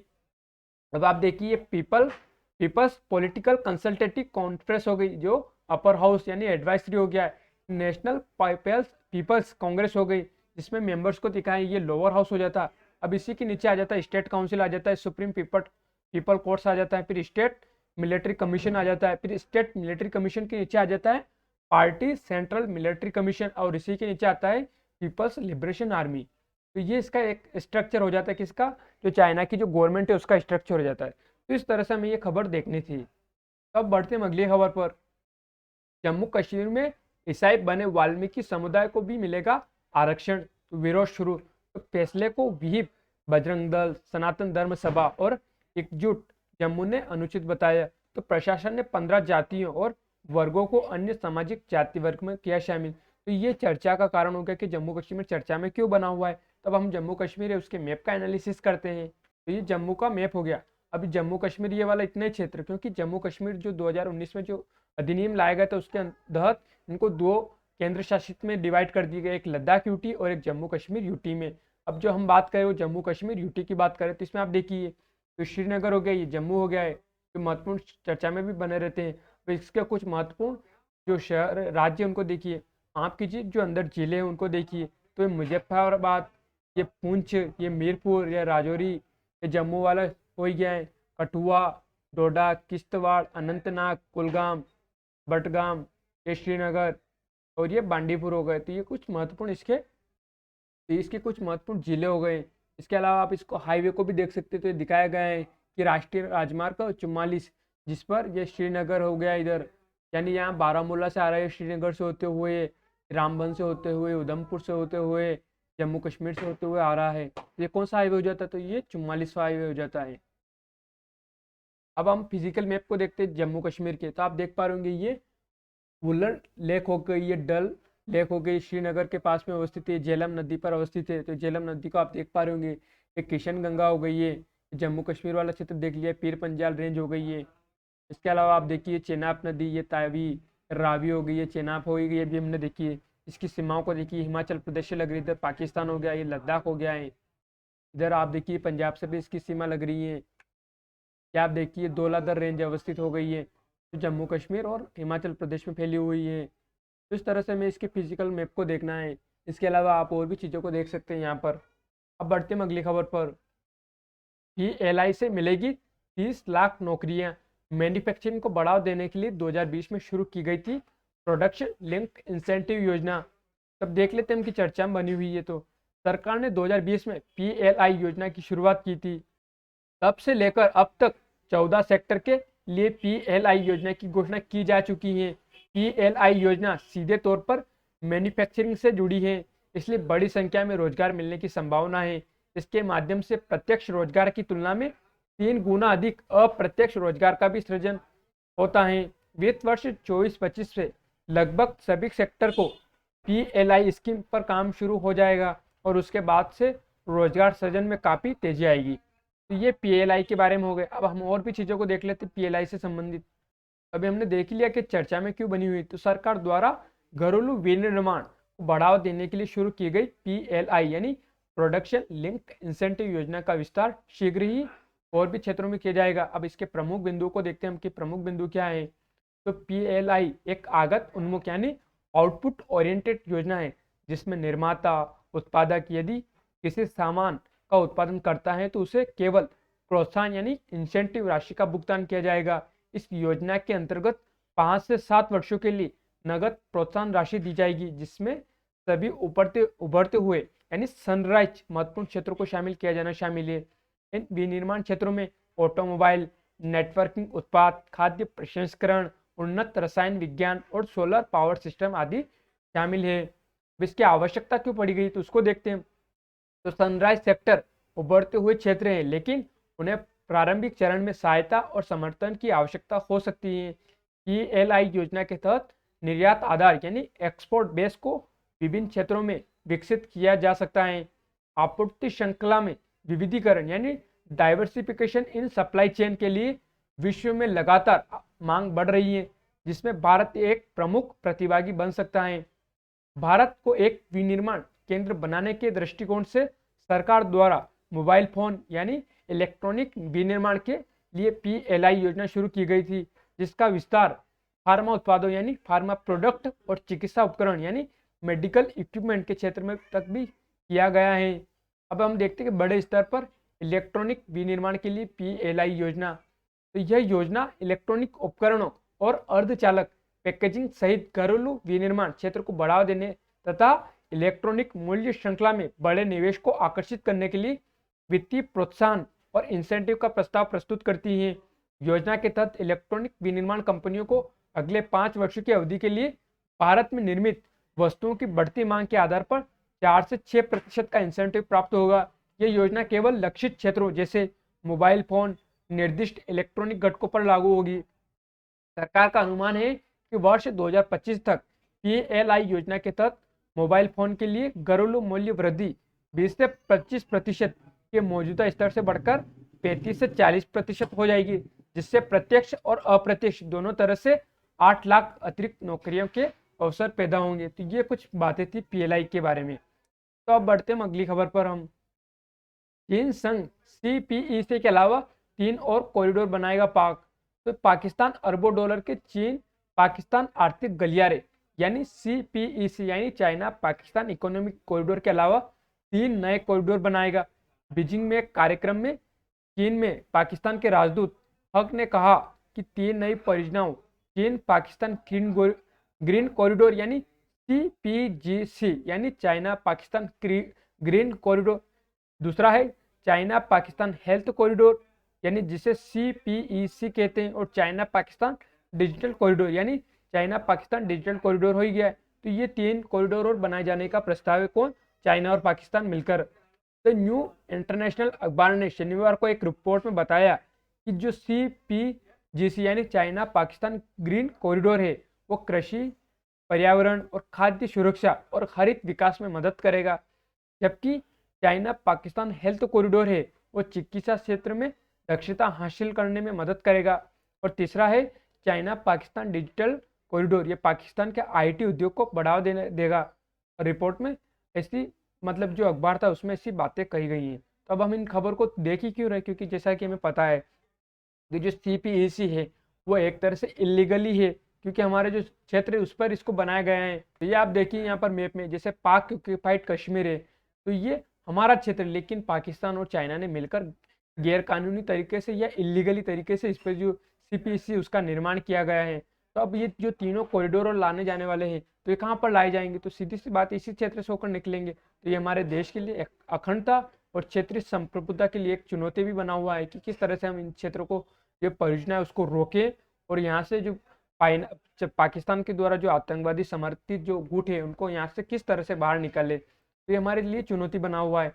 अब आप देखिए पीपल्स पॉलिटिकल कंसल्टेटिव कॉन्फ्रेंस हो गई, जो अपर हाउस यानी एडवाइजरी हो गया है। नेशनल पीपल्स कांग्रेस हो गई, जिसमें मेंबर्स को दिखाएं, ये लोअर हाउस हो जाता है। अब इसी के नीचे आ जाता है स्टेट काउंसिल आ जाता है, सुप्रीम पीपल कोर्ट्स आ जाता है, फिर स्टेट मिलिट्री कमीशन आ जाता है, फिर स्टेट मिलिट्री कमीशन के नीचे आ जाता है पार्टी सेंट्रल मिलिट्री कमीशन, और इसी के नीचे आता है पीपल्स लिबरेशन आर्मी। तो ये इसका एक स्ट्रक्चर हो जाता है, किसका? जो चाइना की जो गवर्नमेंट है उसका स्ट्रक्चर हो जाता है। तो इस तरह से हमें ये खबर देखनी थी। तब बढ़ते हम अगली खबर पर। जम्मू कश्मीर में ईसाई बने वाल्मीकि समुदाय को भी मिलेगा आरक्षण, तो विरोध शुरू। तो फैसले को विहिप बजरंग दल, सनातन धर्म सभा और एकजुट जम्मू ने अनुचित बताया। तो प्रशासन ने 15 जातियों और वर्गों को अन्य सामाजिक जाति वर्ग में किया शामिल। तो ये चर्चा का कारण हो गया कि जम्मू कश्मीर चर्चा में क्यों बना हुआ है। तब हम जम्मू कश्मीर है उसके मैप का एनालिसिस करते हैं। तो ये जम्मू का मैप हो गया। अभी जम्मू कश्मीर ये वाला इतने क्षेत्र, क्योंकि जम्मू कश्मीर जो 2019 में जो अधिनियम लाया गया था उसके तहत इनको दो केंद्र शासित में डिवाइड कर दिए गए, एक लद्दाख यूटी और एक जम्मू कश्मीर यूटी में। अब जो हम बात करें वो जम्मू कश्मीर यूटी की बात करें, तो इसमें आप देखिए, तो श्रीनगर हो गया, ये जम्मू हो गया है, जो महत्वपूर्ण चर्चा में भी बने रहते हैं। तो इसके कुछ महत्वपूर्ण जो शहर राज्य उनको देखिए, आपकी जो अंदर जिले हैं उनको देखिए। तो ये मुजफ्फराबाद, ये पुंछ, ये मीरपुर, ये राजौरी, ये जम्मू वाला हो ही गया है, कठुआ, डोडा, किश्तवाड़, अनंतनाग, कुलगाम, बडगाम, ये श्रीनगर, और ये बांडीपुर हो गए। तो ये कुछ महत्वपूर्ण इसके कुछ महत्वपूर्ण जिले हो गए। इसके अलावा आप इसको हाईवे को भी देख सकते हो, तो ये दिखाया गया है कि राष्ट्रीय राजमार्ग 44, जिस पर ये श्रीनगर हो गया इधर, यानी यहाँ बारामूला से आ रहा है, श्रीनगर से होते हुए, रामबन से होते हुए, उधमपुर से होते हुए, जम्मू कश्मीर से होते हुए आ रहा है। ये कौन सा हाईवे हो जाता है? तो ये 44वां हाईवे हो जाता है। अब हम फिजिकल मैप को देखते हैं जम्मू कश्मीर के, तो आप देख पा रहे होंगे, ये वुलर लेक हो गई, ये डल लेक हो गई, श्रीनगर के पास में अवस्थित है, झेलम नदी पर अवस्थित है। तो झेलम नदी को आप देख पा रहे होंगे, ये किशन गंगा हो गई है, जम्मू कश्मीर वाला क्षेत्र देख लिया, पीर पंजाल रेंज हो गई है। इसके अलावा आप देखिए चेनाब नदी, ये तावी रावी हो गई है, चेनाब हो गई, ये भी हमने देखी है। इसकी सीमाओं को देखिए, हिमाचल प्रदेश से लग रही है, इधर पाकिस्तान हो गया, ये लद्दाख हो गया है। इधर आप देखिए पंजाब से भी इसकी सीमा लग रही है। क्या आप देखिए धौलाधर रेंज अवस्थित हो गई है, जो जम्मू कश्मीर और हिमाचल प्रदेश में फैली हुई है। तो इस तरह से हमें इसके फिजिकल मैप को देखना है। इसके अलावा आप और भी चीज़ों को देख सकते हैं यहाँ पर। अब बढ़ते हैं अगली खबर पर। PLI से मिलेगी 30 लाख नौकरियां। मैन्युफैक्चरिंग को बढ़ावा देने के लिए 2020 में शुरू की गई थी प्रोडक्शन लिंक्ड इंसेंटिव योजना। तब देख लेते हैं कि चर्चा में बनी हुई है। तो सरकार ने 2020 में PLI योजना की शुरुआत की थी। तब से लेकर अब तक 14 सेक्टर के लिए PLI योजना की घोषणा की जा चुकी है। PLI योजना सीधे तौर पर मैन्युफैक्चरिंग से जुड़ी है, इसलिए बड़ी संख्या में रोजगार मिलने की संभावना है। इसके माध्यम से प्रत्यक्ष रोजगार की तुलना में 3 गुना अधिक अप्रत्यक्ष रोजगार का भी सृजन होता है। वित्त वर्ष 24-25 से लगभग सभी सेक्टर को PLI स्कीम पर काम शुरू हो जाएगा, और उसके बाद से रोजगार सृजन में काफ़ी तेजी आएगी। तो ये PLI के बारे में हो गए। अब हम और भी चीज़ों को देख लेते हैं PLI से संबंधित। अभी हमने देख लिया कि चर्चा में क्यों बनी हुई। तो सरकार द्वारा घरेलू विनिर्माण को बढ़ावा देने के लिए शुरू की गई PLI यानी प्रोडक्शन लिंक इंसेंटिव योजना का विस्तार शीघ्र ही और भी क्षेत्रों में किया जाएगा। अब इसके प्रमुख बिंदुओं को देखते हैं हम कि प्रमुख बिंदु क्या है। तो PLI एक आगत उन्मुख यानी आउटपुट ओरिएंटेड योजना है, जिसमें निर्माता उत्पादक यदि किसी सामान का उत्पादन करता है तो उसे केवल प्रोत्साहन यानी इंसेंटिव राशि का भुगतान किया जाएगा। इस योजना के अंतर्गत 5 से 7 वर्षों के लिए नगद प्रोत्साहन राशि दी जाएगी, जिसमें सभी उभरते हुए यानी सनराइज महत्वपूर्ण क्षेत्रों को शामिल किया जाना शामिल है। इन विनिर्माण क्षेत्रों में ऑटोमोबाइल, नेटवर्किंग उत्पाद, खाद्य प्रसंस्करण, उन्नत रसायन विज्ञान और सोलर पावर सिस्टम आदि शामिल है। इसकी आवश्यकता क्यों पड़ी गई तो उसको देखते हैं। तो सनराइज सेक्टर उभरते हुए क्षेत्र हैं, लेकिन उन्हें प्रारंभिक चरण में सहायता और समर्थन की आवश्यकता हो सकती है। PLI योजना के तहत निर्यात आधार यानी एक्सपोर्ट बेस को विभिन्न क्षेत्रों में विकसित किया जा सकता है। आपूर्ति श्रृंखला में विविधीकरण यानी डाइवर्सिफिकेशन इन सप्लाई चेन के लिए विश्व में लगातार मांग बढ़ रही है, जिसमें भारत एक प्रमुख प्रतिभागी बन सकता है। भारत को एक विनिर्माण केंद्र बनाने के दृष्टिकोण से सरकार द्वारा मोबाइल फोन यानी इलेक्ट्रॉनिक विनिर्माण के लिए PLI योजना शुरू की गई थी, जिसका विस्तार फार्मा उत्पादों यानी फार्मा प्रोडक्ट और चिकित्सा उपकरण यानी मेडिकल इक्विपमेंट के क्षेत्र में तक भी किया गया है। अब हम देखते हैं कि बड़े स्तर पर इलेक्ट्रॉनिक विनिर्माण के लिए PLI योजना, तो यह योजना इलेक्ट्रॉनिक उपकरणों और अर्धचालक पैकेजिंग सहित घरेलू विनिर्माण क्षेत्र को बढ़ावा देने तथा इलेक्ट्रॉनिक मूल्य श्रृंखला में बड़े निवेश को आकर्षित करने के लिए वित्तीय प्रोत्साहन और इंसेंटिव का प्रस्ताव प्रस्तुत करती है। योजना के तहत इलेक्ट्रॉनिक विनिर्माण कंपनियों को अगले 5 वर्षों की अवधि के लिए भारत में निर्मित वस्तुओं की बढ़ती मांग के आधार पर 4 से 6% का इंसेंटिव प्राप्त होगा। यह योजना केवल लक्षित क्षेत्रों जैसे मोबाइल फोन, निर्दिष्ट इलेक्ट्रॉनिक घटकों पर लागू होगी। सरकार का अनुमान है कि वर्ष 2025 तक PLI योजना के तहत मोबाइल फोन के लिए घरेलू मूल्य वृद्धि 20 से 25% के मौजूदा स्तर से बढ़कर 35 से 40% हो जाएगी, जिससे प्रत्यक्ष और अप्रत्यक्ष दोनों तरह से 8 लाख अतिरिक्त नौकरियों के अवसर पैदा होंगे। तो ये कुछ बातें थी PLI के बारे में। तो अब बढ़ते हैं अगली खबर पर। हम चीन संग CPEC के अलावा 3 और कॉरिडोर बनाएगा पाक। तो पाकिस्तान अरबों डॉलर के चीन पाकिस्तान आर्थिक गलियारे यानी CPEC यानी चाइना पाकिस्तान इकोनॉमिक कॉरिडोर के अलावा 3 नए कॉरिडोर बनाएगा। बीजिंग में एक कार्यक्रम में चीन में पाकिस्तान के राजदूत हक ने कहा कि 3 नई परियोजनाओं चीन पाकिस्तान ग्रीन कॉरिडोर यानी CPGC यानी चाइना पाकिस्तान ग्रीन कॉरिडोर, दूसरा है चाइना पाकिस्तान हेल्थ कॉरिडोर यानी जिसे CPEC कहते हैं, और चाइना पाकिस्तान डिजिटल कॉरिडोर यानी चाइना पाकिस्तान डिजिटल कॉरिडोर हो ही गया है। तो ये 3 कॉरिडोर और बनाए जाने का प्रस्ताव है कौन, चाइना और पाकिस्तान मिलकर। तो न्यू इंटरनेशनल अखबार ने शनिवार को एक रिपोर्ट में बताया कि जो CPGC यानी चाइना पाकिस्तान ग्रीन कॉरिडोर है वो कृषि, पर्यावरण और खाद्य सुरक्षा और हरित विकास में मदद करेगा, जबकि चाइना पाकिस्तान हेल्थ कॉरिडोर है वो चिकित्सा क्षेत्र में दक्षता हासिल करने में मदद करेगा। और तीसरा है चाइना पाकिस्तान डिजिटल कॉरिडोर, ये पाकिस्तान के IT उद्योग को बढ़ावा देने देगा। रिपोर्ट में ऐसी मतलब जो अखबार था उसमें ऐसी बातें कही गई हैं। तो अब हम इन खबर को देख ही क्यों रहे, क्योंकि जैसा कि हमें पता है कि जो CPEC है वो एक तरह से इलीगली है, क्योंकि हमारे जो क्षेत्र है उस पर इसको बनाया गया है। तो ये आप देखिए यहाँ पर मैप में, जैसे पाक ऑक्यूपाइड कश्मीर है तो ये हमारा क्षेत्र, लेकिन पाकिस्तान और चाइना ने मिलकर गैर कानूनी तरीके से या इलीगली तरीके से इस पर जो CPEC उसका निर्माण किया गया है। तो अब ये जो तीनों कॉरिडोर और लाने जाने वाले हैं तो ये कहाँ पर लाए जाएंगे, तो सीधी सी बात इसी क्षेत्र से होकर निकलेंगे। तो ये हमारे देश के लिए अखंडता और क्षेत्रीय संप्रभुता के लिए एक चुनौती भी बना हुआ है कि किस तरह से हम इन क्षेत्रों को जो परियोजना है उसको रोकें और यहाँ से जो पाकिस्तान के द्वारा जो आतंकवादी समर्थित जो गुट है उनको यहाँ से किस तरह से बाहर निकाले। तो ये हमारे लिए चुनौती बना हुआ है।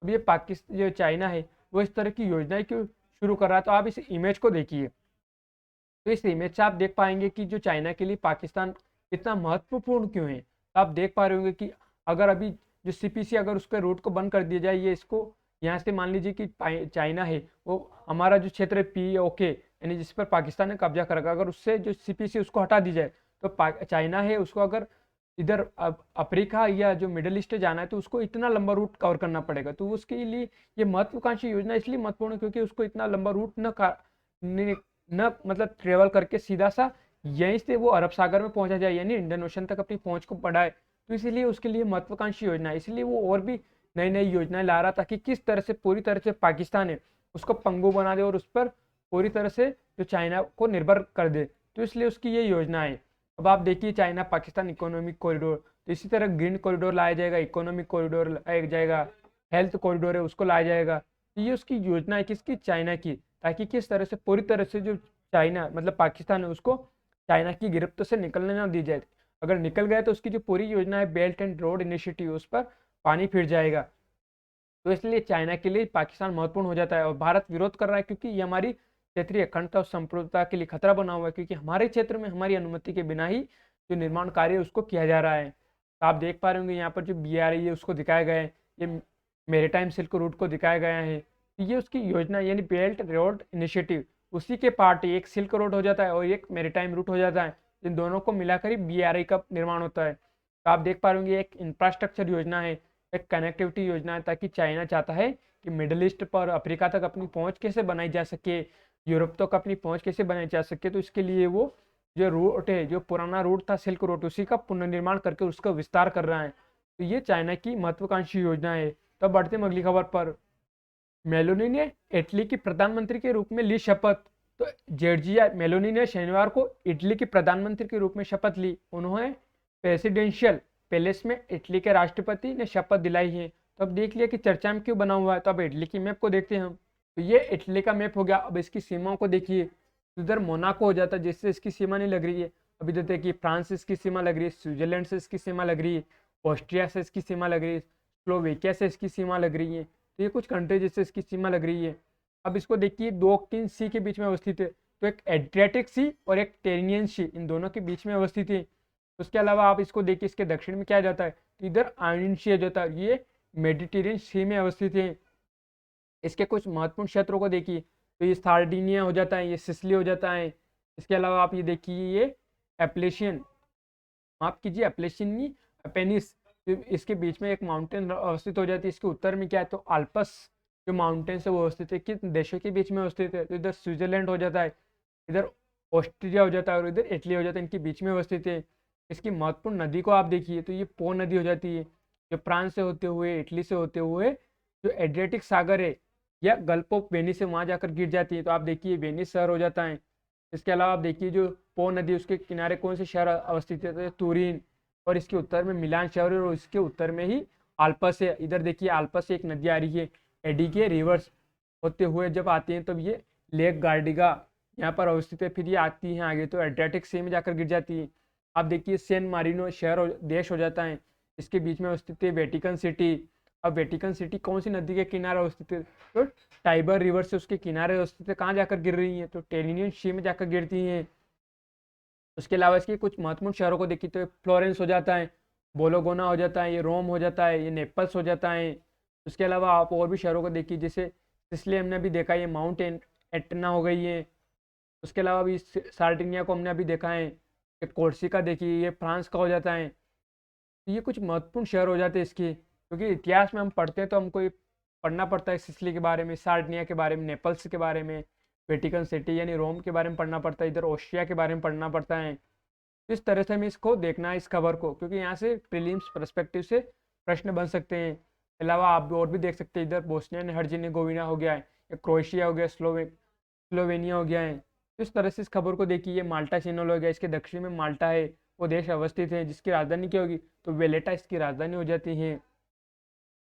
अब ये पाकिस्तान जो चाइना है वो इस तरह की योजनाएं क्यों शुरू कर रहा है, तो आप इस इमेज को देखिए। तो इस इमेज से आप देख पाएंगे कि जो चाइना के लिए पाकिस्तान इतना महत्वपूर्ण क्यों है। तो आप देख पा रहे होंगे कि अगर अभी जो CPEC अगर उसके रूट को बंद कर दिया जाए, ये इसको यहाँ से मान लीजिए कि चाइना है वो हमारा जो क्षेत्र है POK यानी जिस पर पाकिस्तान ने कब्जा कर रखा, अगर उससे जो CPEC उसको हटा दी जाए तो चाइना है उसको अगर इधर अफ्रीका या जो मिडल ईस्ट जाना है तो उसको इतना लंबा रूट कवर करना पड़ेगा। तो उसके लिए ये महत्वाकांक्षी योजना इसलिए महत्वपूर्ण है क्योंकि उसको इतना लंबा रूट न मतलब ट्रेवल करके सीधा सा यहीं से वो अरब सागर में पहुंचा जाए यानी इंडियन ओशन तक अपनी पहुंच को बढ़ाए। तो इसीलिए उसके लिए महत्वाकांक्षी योजना है, इसलिए वो और भी नई नई योजनाएं ला रहा ताकि किस तरह से पूरी तरह से पाकिस्तान है उसको पंगु बना दे और उस पर पूरी तरह से जो चाइना को निर्भर कर दे। तो इसलिए उसकी ये योजना है। अब आप देखिए चाइना पाकिस्तान इकोनॉमिक कॉरिडोर, तो इसी तरह ग्रीन कॉरिडोर लाया जाएगा, इकोनॉमिक कॉरिडोर लाया जाएगा, हेल्थ कॉरिडोर है उसको लाया जाएगा। तो ये उसकी योजना है किसकी, चाइना की, ताकि किस तरह से पूरी तरह से जो चाइना मतलब पाकिस्तान है उसको चाइना की गिरफ्त से निकलने ना दी जाए। अगर निकल गया तो उसकी जो पूरी योजना है बेल्ट एंड रोड इनिशिएटिव उस पर पानी फिर जाएगा। तो इसलिए चाइना के लिए पाकिस्तान महत्वपूर्ण हो जाता है और भारत विरोध कर रहा है, क्योंकि ये हमारी क्षेत्रीय अखंडता और संप्रभुता के लिए खतरा बना हुआ है, क्योंकि हमारे क्षेत्र में हमारी अनुमति के बिना ही जो निर्माण कार्य है उसको किया जा रहा है। तो आप देख पा रहे होंगे यहाँ पर जो BRI है उसको दिखाया गया है, ये मेरीटाइम सिल्क रूट को दिखाया गया है। तो ये उसकी योजना यानी बेल्ट रोड इनिशिएटिव, उसी के पार्ट एक सिल्क रोड हो जाता है और एक मेरीटाइम रूट हो जाता है। इन दोनों को मिलाकर ही BRI का निर्माण होता है। तो आप देख पा रहे होंगे एक इंफ्रास्ट्रक्चर योजना है, एक कनेक्टिविटी योजना है, ताकि चाइना चाहता है कि मिडल ईस्ट पर अफ्रीका तक अपनी पहुंच कैसे बनाई जा सके, यूरोप तक अपनी पहुंच कैसे बनाई जा सके। तो इसके लिए वो जो रूट है, जो पुराना रूट था सिल्क रूट, उसी का पुनर्निर्माण करके उसका विस्तार कर रहा है। तो ये चाइना की महत्वाकांक्षी योजना है। तो बढ़ते हैं अगली खबर पर। मेलोनी ने इटली की प्रधानमंत्री के रूप में ली शपथ। तो जॉर्जिया मेलोनी ने शनिवार को इटली की प्रधानमंत्री के रूप में शपथ ली। उन्होंने प्रेसिडेंशियल पैलेस में इटली के राष्ट्रपति ने शपथ दिलाई है। तो अब देख लिया कि चर्चा में क्यों बना हुआ है। तो अब इटली की मैप को देखते हैं हम। तो ये इटली का मैप हो गया। अब इसकी सीमाओं को देखिए, उधर मोनाको हो जाता है जिससे इसकी सीमा नहीं लग रही है। अभी तो देखिए फ्रांस से इसकी सीमा लग रही है, स्विट्जरलैंड से इसकी सीमा लग रही है, ऑस्ट्रिया से इसकी सीमा लग रही है, स्लोवेकिया से इसकी सीमा लग रही है। तो ये कुछ कंट्री जिससे इसकी सीमा लग रही है। अब इसको देखिए 2-3 सी के बीच में अवस्थित है। तो एक एड्रियाटिक सी और एक टेरिनियन सी, इन दोनों के बीच में अवस्थित है। उसके अलावा आप इसको देखिए, इसके दक्षिण में क्या जाता है, तो इधर आयोनियन सी जाता है, ये मेडिटेरियन सी में अवस्थित है। इसके कुछ महत्वपूर्ण क्षेत्रों को देखिए, तो ये सार्डिनिया हो जाता है, ये सिसिली हो जाता है। इसके अलावा आप ये देखिए, ये एप्लेशियन, माफ कीजिए एप्लेशियन नहीं, अपेनिस, तो इसके बीच में एक माउंटेन अवस्थित हो जाती है। इसके उत्तर में क्या है, तो आल्पस जो माउंटेन्स है वो अवस्थित है। किन देशों के बीच में अवस्थित है, तो इधर स्विट्जरलैंड हो जाता है, इधर ऑस्ट्रिया हो जाता है और इधर इटली हो जाता है, इनके बीच में अवस्थित है। इसकी महत्वपूर्ण नदी को आप देखिए, तो ये पो नदी हो जाती है, जो फ्रांस से होते हुए इटली से होते हुए जो एड्रियाटिक सागर है या गल्फ ऑफ वेनिस से वहाँ जाकर गिर जाती है। तो आप देखिए वेनिस शहर हो जाता है। इसके अलावा आप देखिए जो पो नदी उसके किनारे कौन से शहर अवस्थित है, तो तुरीन, और इसके उत्तर में मिलान शहर है और इसके उत्तर में ही आल्पस है। इधर देखिए आल्पस से एक नदी आ रही है, एडी के रिवर्स होते हुए जब आती हैं तब ये लेक गार्डिगा यहाँ पर अवस्थित है, फिर ये आती है आगे तो एड्रियाटिक सी में जाकर गिर जाती है। आप देखिए सेन मारिनो शहर देश हो जाता है, इसके बीच में अवस्थित है वेटिकन सिटी। अब वेटिकन सिटी कौन सी नदी के किनारे अवस्थित है, तो टाइबर रिवर से उसके किनारे अवस्थित है। कहाँ जाकर गिर रही है, तो टेरिनियन सी में जाकर गिरती हैं। उसके अलावा इसके कुछ महत्वपूर्ण शहरों को देखिए, तो फ्लोरेंस हो जाता है, बोलोगोना हो जाता है, ये रोम हो जाता है, ये नेपल्स हो जाता है। उसके अलावा आप और भी शहरों को देखिए, जैसे इसलिए हमने अभी देखा ये माउंट एटना हो गई है। उसके अलावा अभी सार्डिनिया को हमने अभी देखा है, कोर्सिका देखिए ये फ्रांस का हो जाता है। तो ये कुछ महत्वपूर्ण शहर हो जाते हैं इसके, क्योंकि इतिहास में हम पढ़ते हैं तो हमको ये पढ़ना पड़ता है सिसिली के बारे में, सार्डिनिया के बारे में, नेपल्स के बारे में, वेटिकन सिटी यानी रोम के बारे में पढ़ना पड़ता है, इधर ऑस्ट्रिया के बारे में पढ़ना पड़ता है। इस तरह से हमें इसको देखना है इस खबर को, क्योंकि यहाँ से प्रीलिम्स पर्सपेक्टिव से प्रश्न बन सकते हैं। अलावा आप और भी देख सकते हैं, इधर बोस्निया एंड हर्जेगोविना हो गया है, या क्रोएशिया हो गया, स्लोवेनिया हो गया है। तो इस तरह से इस खबर को देखिए, ये माल्टा चैनल हो गया, इसके दक्षिण में माल्टा है, वो देश अवस्थित है, जिसकी राजधानी क्या होगी, तो वेलेटा इसकी राजधानी हो जाती है।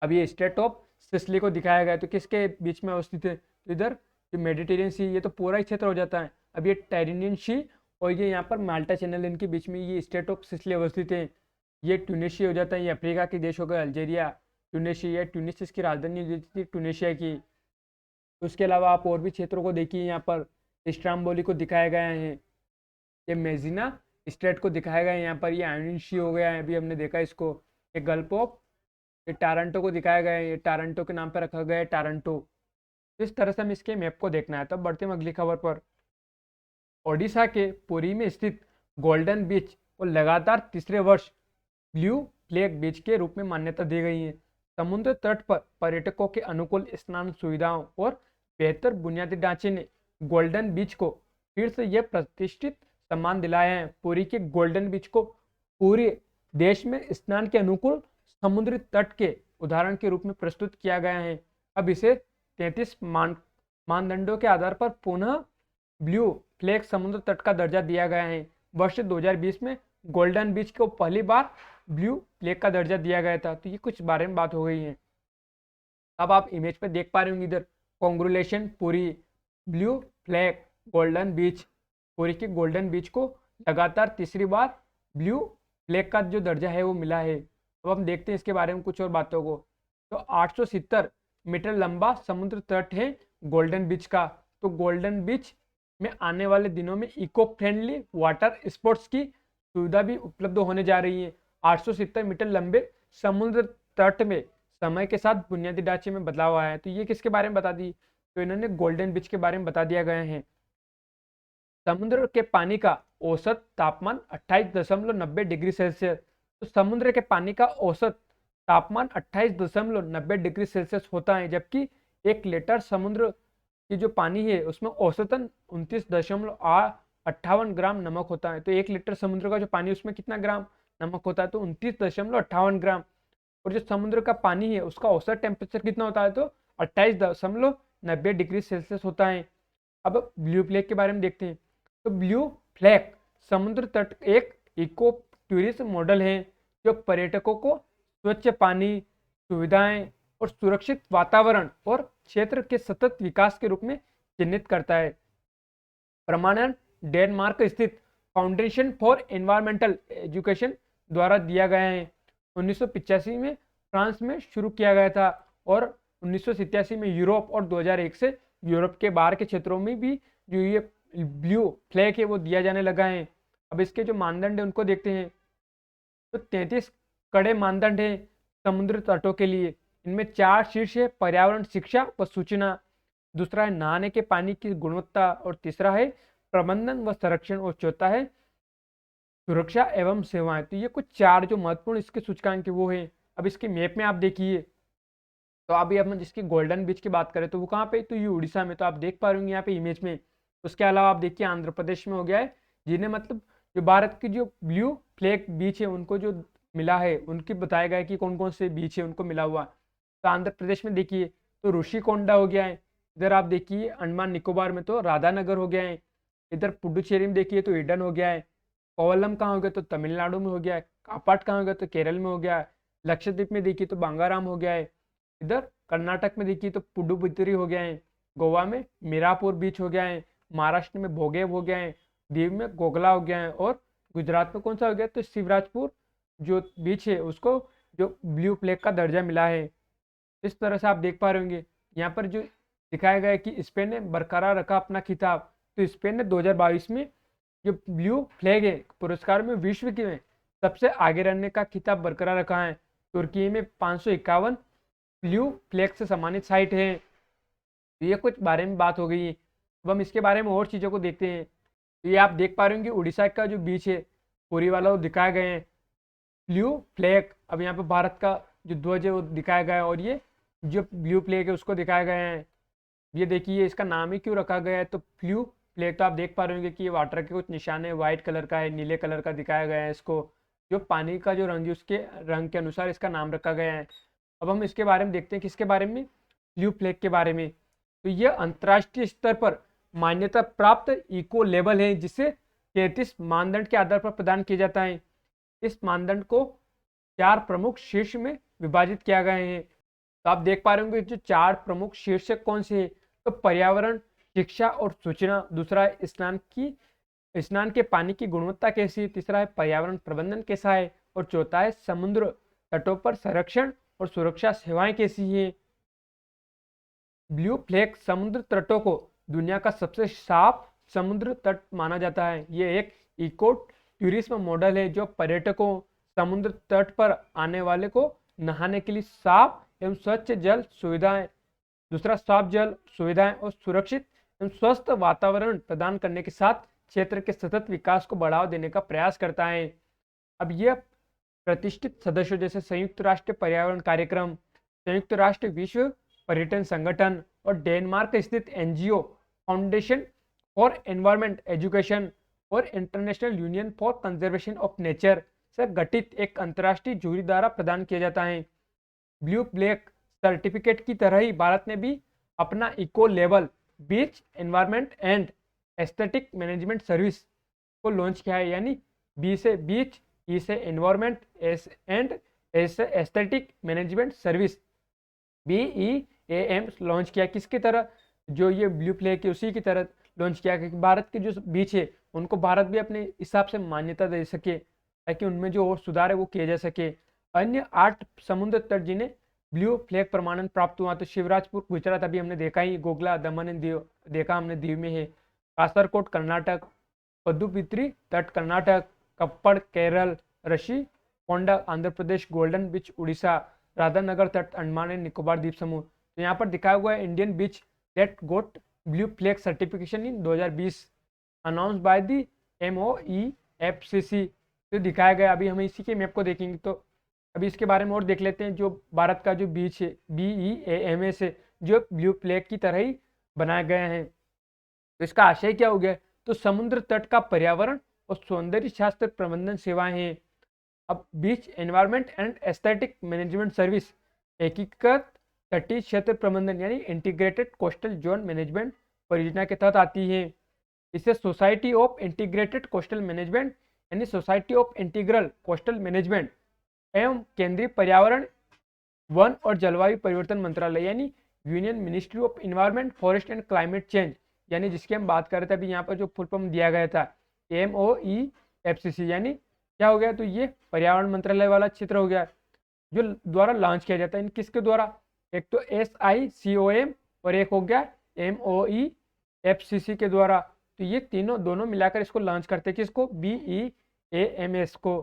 अब ये स्टेट ऑफ सिसिली को दिखाया गया है, तो किसके बीच में अवस्थित है, तो इधर जो मेडिटेरियन सी, ये तो पूरा ही क्षेत्र हो जाता है। अब ये टेरिनियन सी और ये यहाँ पर माल्टा चैनल, इनके बीच में ये स्टेट ऑफ सिसिली अवस्थित है। ये ट्यूनिशिया हो जाता है, ये अफ्रीका के देश हो गए, अल्जेरिया, ट्यूनिशिया, ट्यूनिस इसकी राजधानी हो जाती थी ट्यूनिशिया की। उसके अलावा आप और भी क्षेत्रों को देखिए, यहाँ पर इस्तांबुल को दिखाया गया है, ये मेजिना स्टेट को दिखाया गया है यहाँ पर, ये आयोनियन सी हो गया है, अभी हमने देखा इसको। ये गल्फ ऑफ, ये टारंटो को दिखाया गया है, ये टारंटो के नाम पर रखा गया है टारंटो। इस तरह से हमें इसके मैप को देखना है। तब बढ़ते हैं अगली खबर पर। ओडिशा के पुरी में स्थित गोल्डन बीच को लगातार तीसरे वर्ष ब्लू फ्लैग बीच के रूप में मान्यता दी गई है। समुद्र तट पर पर्यटकों के अनुकूल स्नान सुविधाओं और बेहतर बुनियादी ढांचे ने गोल्डन बीच को फिर से यह प्रतिष्ठित सम्मान दिलाया है। पुरी के गोल्डन बीच को पूरे देश में स्नान के अनुकूल समुद्री तट के उदाहरण के रूप में प्रस्तुत किया गया है। अब इसे 33 मानदंडों के आधार पर पुनः ब्लू फ्लैग समुद्र तट का दर्जा दिया गया है। वर्ष 2020 में गोल्डन बीच को पहली बार ब्लू फ्लैग का दर्जा दिया गया था। तो ये कुछ बारे में बात हो गई है। अब आप इमेज पे देख पा रहे होंगे, इधर congratulation Puri, blue flag, golden beach. Puri के गोल्डन बीच को लगातार तीसरी बार ब्लू फ्लैग का जो दर्जा है वो मिला है। अब हम देखते हैं इसके बारे में कुछ और बातों को। तो 870 मीटर लंबा समुद्र तट है गोल्डन बीच का। तो गोल्डन बीच में आने वाले दिनों में इको फ्रेंडली वाटर स्पोर्ट्स की सुविधा भी उपलब्ध होने जा रही है। 870 मीटर लंबे समुद्र तट में समय के साथ बुनियादी ढांचे में बदलाव आया है। तो ये किसके बारे में बता दी, तो इन्होंने गोल्डन बीच के बारे में बता दिया गया है। समुद्र के पानी का औसत तापमान 28.90 डिग्री सेल्सियस। तो समुद्र के पानी का औसत तापमान 28.90 डिग्री सेल्सियस होता है, जबकि 1 लीटर समुद्र की जो पानी है उसमें औसतन 29.58 ग्राम नमक होता है। तो 1 लीटर समुद्र का जो पानी उसमें कितना ग्राम नमक होता है, तो 29.58 ग्राम। और जो समुद्र का पानी है उसका औसत टेम्परेचर कितना होता है, तो 28.90 डिग्री सेल्सियस होता है। अब ब्लू फ्लैग के बारे में देखते हैं। तो ब्लू फ्लैग समुद्र तट एक इको टूरिज्म मॉडल है जो पर्यटकों को स्वच्छ पानी, सुविधाएं और सुरक्षित वातावरण और क्षेत्र के सतत विकास के रूप में चिन्हित करता है। प्रमाणन डेनमार्क स्थित फाउंडेशन फॉर एनवायरमेंटल एजुकेशन द्वारा दिया गया है। 1985 में फ्रांस में शुरू किया गया था और 1987 में यूरोप और 2001 से यूरोप के बाहर के क्षेत्रों में भी जो ये ब्लू फ्लैग है वो दिया जाने लगा है। अब इसके जो मानदंड है उनको देखते हैं। तो 33 कड़े मानदंड है समुद्र तटों के लिए। इनमें 4 शीर्ष है पर्यावरण, शिक्षा व सूचना, दूसरा है नहाने के पानी की गुणवत्ता, और तीसरा है प्रबंधन व संरक्षण, और चौथा है सुरक्षा एवं सेवाएं। तो ये कुछ 4 जो महत्वपूर्ण इसके सूचकांक वो है। अब इसके मैप में आप देखिए, तो अभी हम जिसकी गोल्डन बीच की बात करें तो वो कहाँ पे, तो ये उड़ीसा में। तो आप देख पा रहे होंगे यहाँ पे इमेज में। उसके अलावा आप देखिए आंध्र प्रदेश में हो गया है, जिन्हें मतलब जो भारत की जो ब्लू फ्लैग बीच है उनको जो मिला है, उनकी बताया गया है कि कौन कौन से बीच है उनको मिला हुआ। तो आंध्र प्रदेश में देखिए तो ऋषिकोंडा हो गया है। इधर आप देखिए अंडमान निकोबार में तो राधानगर हो गया है। इधर पुडुचेरी में देखिए तो ईडन हो गया है। कोवलम कहाँ हो गया, तो तमिलनाडु में हो गया है। कापाट कहाँ हो गया, तो केरल में हो गया है। लक्षद्वीप में देखिए तो बांगाराम हो गया है। इधर कर्नाटक में देखिए तो पुडुपुत्री हो गया है। गोवा में मीरापुर बीच हो गया है। महाराष्ट्र में भोगेव हो गया है। दीव में गोगला हो गया है। और गुजरात में कौन सा हो गया, तो शिवराजपुर जो बीच है उसको जो ब्लू फ्लैग का दर्जा मिला है। इस तरह से आप देख पा रहे होंगे यहाँ पर जो दिखाया गया है कि स्पेन ने बरकरार रखा अपना खिताब। तो स्पेन ने 2022 में जो ब्लू फ्लैग है पुरस्कार में विश्व के में सबसे आगे रहने का खिताब बरकरार रखा है। तुर्की में 551 ब्लू फ्लैग से सम्मानित साइट है। तो ये कुछ बारे में बात हो गई है। अब हम इसके बारे में और चीज़ों को देखते हैं। तो ये आप देख पा रहे होंगे उड़ीसा का जो बीच है पूरी वाला वो दिखाया गए हैं ब्लू फ्लैग। अब यहाँ पे भारत का जो ध्वज है वो दिखाया गया है, और ये जो ब्लू फ्लैग है उसको दिखाया गया है। ये देखिए इसका नाम ही क्यों रखा गया है, तो ब्लू फ्लैग। तो आप देख पा रहे होंगे कि ये वाटर के कुछ निशान है, व्हाइट कलर का है, नीले कलर का दिखाया गया है इसको। जो पानी का जो रंग है उसके रंग के अनुसार इसका नाम रखा गया है। अब हम इसके बारे में देखते हैं, किसके बारे में, ब्लू फ्लैग के बारे में। तो ये अंतर्राष्ट्रीय स्तर पर मान्यता प्राप्त इको लेबल है, जिसे 33 मानदंड के आधार पर प्रदान किया जाता है। इस मानदंड को 4 प्रमुख शीर्ष में विभाजित किया गया है। तो आप देख पा रहे होंगे जो 4 प्रमुख शीर्षक कौन से हैं, तो पर्यावरण, शिक्षा और सूचना, दूसरा है स्नान के पानी की गुणवत्ता कैसी है, तीसरा है पर्यावरण प्रबंधन कैसा है, और चौथा है समुद्र तटों पर संरक्षण और सुरक्षा सेवाएं कैसी हैं। ब्लू फ्लैग समुद्र तटों को दुनिया का सबसे साफ समुद्र तट माना जाता है। ये एक इको टूरिज्म मॉडल है जो पर्यटकों समुद्र तट पर आने वाले को नहाने के लिए साफ एवं स्वच्छ जल सुविधाएं, दूसरा साफ जल सुविधाएं और सुरक्षित एवं स्वस्थ वातावरण प्रदान करने के साथ क्षेत्र के सतत विकास को बढ़ावा देने का प्रयास करता है। अब यह प्रतिष्ठित सदस्यों जैसे संयुक्त राष्ट्र पर्यावरण कार्यक्रम, संयुक्त राष्ट्र विश्व पर्यटन संगठन और डेनमार्क स्थित NGO foundation for environment education और international union for conservation of nature से गठित एक अंतर्राष्ट्रीय जूरी द्वारा प्रदान किया जाता है। ब्लू फ्लैग सर्टिफिकेट की तरह ही भारत ने भी अपना eco level beach environment and aesthetic management service को लॉन्च किया है। यानी बी से बीच, ई से एनवायरमेंट, एस एंड एस से aesthetic management service, BEAM launch किया। किसकी तरह, जो ये ब्लू फ्लैग है उसी की तरह लॉन्च किया, क्योंकि भारत के जो बीच है उनको भारत भी अपने हिसाब से मान्यता दे सके, ताकि उनमें जो और सुधार है वो किया जा सके। अन्य 8 समुद्र तट जिन्हें ब्लू फ्लैग प्रमाणन प्राप्त हुआ। तो शिवराजपुर गुजरात अभी हमने देखा ही, गोगला दमन एंड दीव देखा हमने, दीव में है। कासरकोट कर्नाटक, पदुबिद्री तट कर्नाटक, कप्पड़ केरल, ऋषि कोंडा आंध्र प्रदेश, गोल्डन बीच उड़ीसा, राधानगर तट अंडमान एंड निकोबार द्वीप समूह। तो यहाँ पर दिखाया हुआ है Indian beach that got blue flag certification in 2020 announce by the MOEFCC। तो दिखाया गया, अभी हम इसी के मैप को देखेंगे। तो अभी इसके बारे में और देख लेते हैं। जो भारत का जो बीच है BEAMS है, जो ब्लू फ्लैग की तरह ही बनाया गया है। तो इसका आशय क्या हो गया? तो समुद्र तट का पर्यावरण और सौंदर्य शास्त्र प्रबंधन सेवाएं हैं। अब beach environment and aesthetic management service एकीकृत तटीय क्षेत्र प्रबंधन यानी इंटीग्रेटेड कोस्टल जोन मैनेजमेंट परियोजना के तहत आती है। इसे society of integrated coastal management यानी society of integral coastal management एवं केंद्रीय पर्यावरण वन और जलवायु परिवर्तन मंत्रालय यानी union ministry of environment forest and climate change, यानी जिसकी हम बात कर रहे थे अभी, यहाँ पर जो फुल फॉर्म दिया गया था MOEFCC, यानी क्या हो गया? तो ये पर्यावरण मंत्रालय वाला क्षेत्र हो गया, जो द्वारा लॉन्च किया जाता है। इन किसके द्वारा? एक तो SICOM और एक हो गया MOEFCC के द्वारा। तो ये तीनों दोनों मिलाकर इसको लॉन्च करते हैं, किसको? BEAMS को।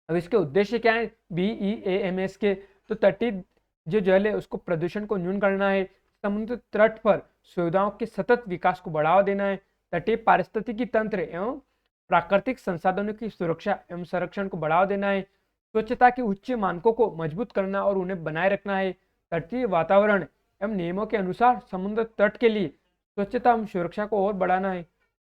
अब इसके उद्देश्य क्या है BEAMS के? तो तटीय जो जल है उसको प्रदूषण को न्यून करना है, समुद्र तट पर सुविधाओं के सतत विकास को बढ़ावा देना है, तटीय पारिस्थितिकी तंत्र एवं प्राकृतिक संसाधनों की सुरक्षा एवं संरक्षण को बढ़ावा देना है, स्वच्छता के उच्च मानकों को मजबूत करना और उन्हें बनाए रखना है, तटीय वातावरण एवं नियमों के अनुसार समुद्र तट के लिए स्वच्छता एवं सुरक्षा को और बढ़ाना है।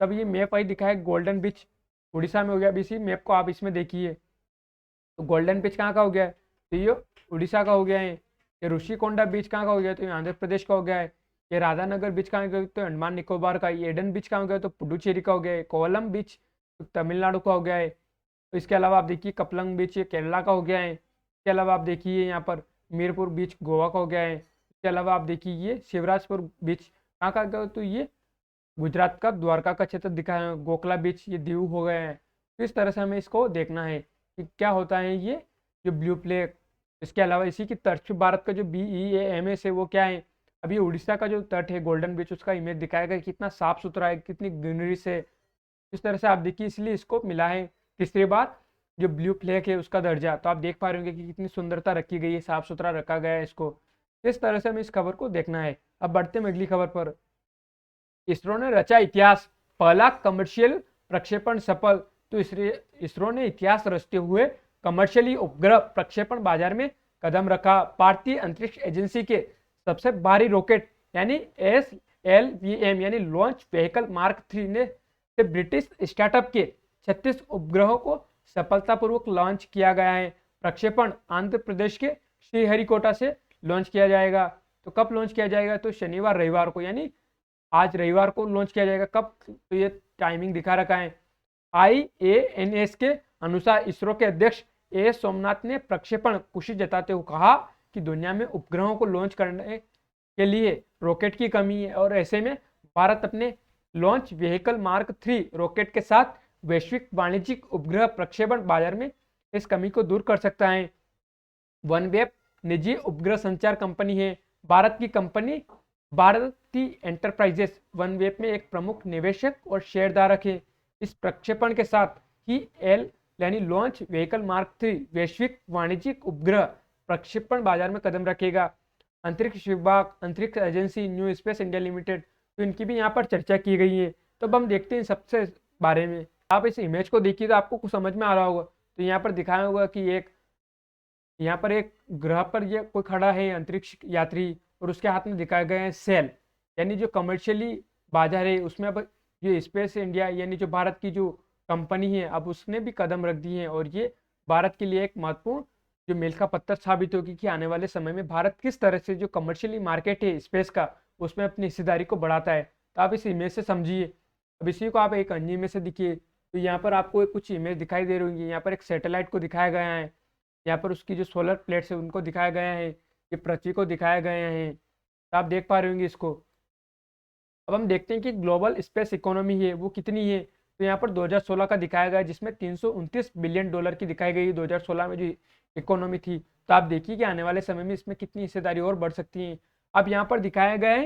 तब ये मैप आई दिखा है, गोल्डन बीच उड़ीसा में हो गया। अब इसी मैप को आप इसमें देखिए, तो गोल्डन बीच कहाँ का हो गया है? तो ये उड़ीसा का हो गया है। ये ऋषिकोंडा बीच कहाँ का हो गया? तो ये आंध्र प्रदेश का हो गया है। ये राधानगर बीच कहाँ गया? तो अंडमान निकोबार का। ये एडन बीच कहाँ हो गया? तो पुडुचेरी का हो गया है। कोवलम बीच तो तमिलनाडु का हो गया है। तो इसके अलावा आप देखिए कपलंग बीच ये केरला का हो गया है। इसके अलावा आप देखिए यहाँ पर मीरपुर बीच गोवा का हो गया है। इसके अलावा आप देखिए ये शिवराजपुर बीच कहाँ का गया? तो ये गुजरात का द्वारका का क्षेत्र दिखा है। गोखला बीच ये दीव हो गए हैं। तो इस तरह से हमें इसको देखना है कि क्या होता है ये जो ब्लू फ्लैग। इसके अलावा इसी की तर्ज पे भारत का जो BEAMS है वो क्या है? अभी उड़ीसा का जो तट है गोल्डन बीच, उसका इमेज दिखाया गया कितना साफ सुथरा है, कितनी ग्रीनरी से। इस तरह से आप देखिए, इसलिए इसको मिला है तीसरी बार जो ब्लू फ्लैग है उसका दर्जा। तो आप देख पा रहे होंगे कि कितनी सुंदरता रखी गई है, साफ सुथरा रखा गया है इसको। इस तरह से हमें इस खबर को देखना है। अब बढ़ते हैं अगली खबर पर। इसरो ने रचा इतिहास, पहला कमर्शियल प्रक्षेपण सफल। तो इसरो ने इतिहास रचते हुए कमर्शियली उपग्रह प्रक्षेपण बाजार में कदम रखा। भारतीय अंतरिक्ष एजेंसी के सबसे भारी रॉकेट यानी SLVM यानी लॉन्च व्हीकल मार्क 3 ने से ब्रिटिश स्टार्टअप के 36 उपग्रहों को सफलतापूर्वक लॉन्च किया गया है। प्रक्षेपण आंध्र प्रदेश के श्रीहरिकोटा से लॉन्च किया जाएगा। तो कब लॉन्च किया जाएगा? तो शनिवार रविवार को, यानी आज रविवार को लॉन्च किया जाएगा। कब? तो ये टाइमिंग दिखा रखा है। IANS के अनुसार इसरो के अध्यक्ष A सोमनाथ ने प्रक्षेपण खुशी जताते हुए कहा कि दुनिया में उपग्रहों को लॉन्च करने के लिए रॉकेट की कमी है और ऐसे में भारत अपने लॉन्च व्हीकल मार्क 3 रॉकेट के साथ वैश्विक वाणिज्यिक उपग्रह प्रक्षेपण बाजार में इस कमी को दूर कर सकता है। वनवेब निजी उपग्रह संचार कंपनी है। भारत की कंपनी भारती एंटरप्राइजेस वनवेब में एक प्रमुख निवेशक और शेयरधारक है। इस प्रक्षेपण के साथ ही यानी लॉन्च व्हीकल मार्क 3 वैश्विक वाणिज्यिक उपग्रह प्रक्षेपण बाजार में कदम रखेगा। अंतरिक्ष विभाग, अंतरिक्ष agency, new space India limited, तो इनकी भी यहाँ पर चर्चा की गई है। तो अब हम देखते हैं सबसे बारे में। आप इस इमेज को देखिए तो आपको कुछ समझ में आ रहा होगा। तो यहाँ पर दिखाया होगा कि यहाँ पर एक ग्रह पर ये कोई खड़ा है अंतरिक्ष यात्री, और उसके हाथ में दिखाए गए हैं सेल, यानी जो कमर्शियली बाजार है उसमें अब ये स्पेस इंडिया यानी जो भारत की जो कंपनी है अब उसने भी कदम रख दिए हैं। और ये भारत के लिए एक महत्वपूर्ण जो मील का पत्थर साबित होगी कि आने वाले समय में भारत किस तरह से जो कमर्शियली मार्केट है स्पेस का उसमें अपनी हिस्सेदारी को बढ़ाता है। तो आप इस इमेज से समझिए। अब इसी को आप एक अन्य इमेज से दिखिए। तो यहाँ पर आपको कुछ इमेज दिखाई दे रही होंगी। यहाँ पर एक सैटेलाइट को दिखाया गया है, यहाँ पर उसकी जो सोलर प्लेट्स है उनको दिखाया गया है, ये पृथ्वी को दिखाया गया है। तो आप देख पा रहे होंगे इसको। अब हम देखते हैं कि ग्लोबल स्पेस इकोनॉमी है वो कितनी है। तो यहाँ पर 2016 का दिखाया गया है, जिसमें 329 बिलियन डॉलर की दिखाई गई 2016 में जो इकोनॉमी थी। तो आप देखिए कि आने वाले समय में इसमें कितनी हिस्सेदारी और बढ़ सकती है। अब यहाँ पर दिखाया गया है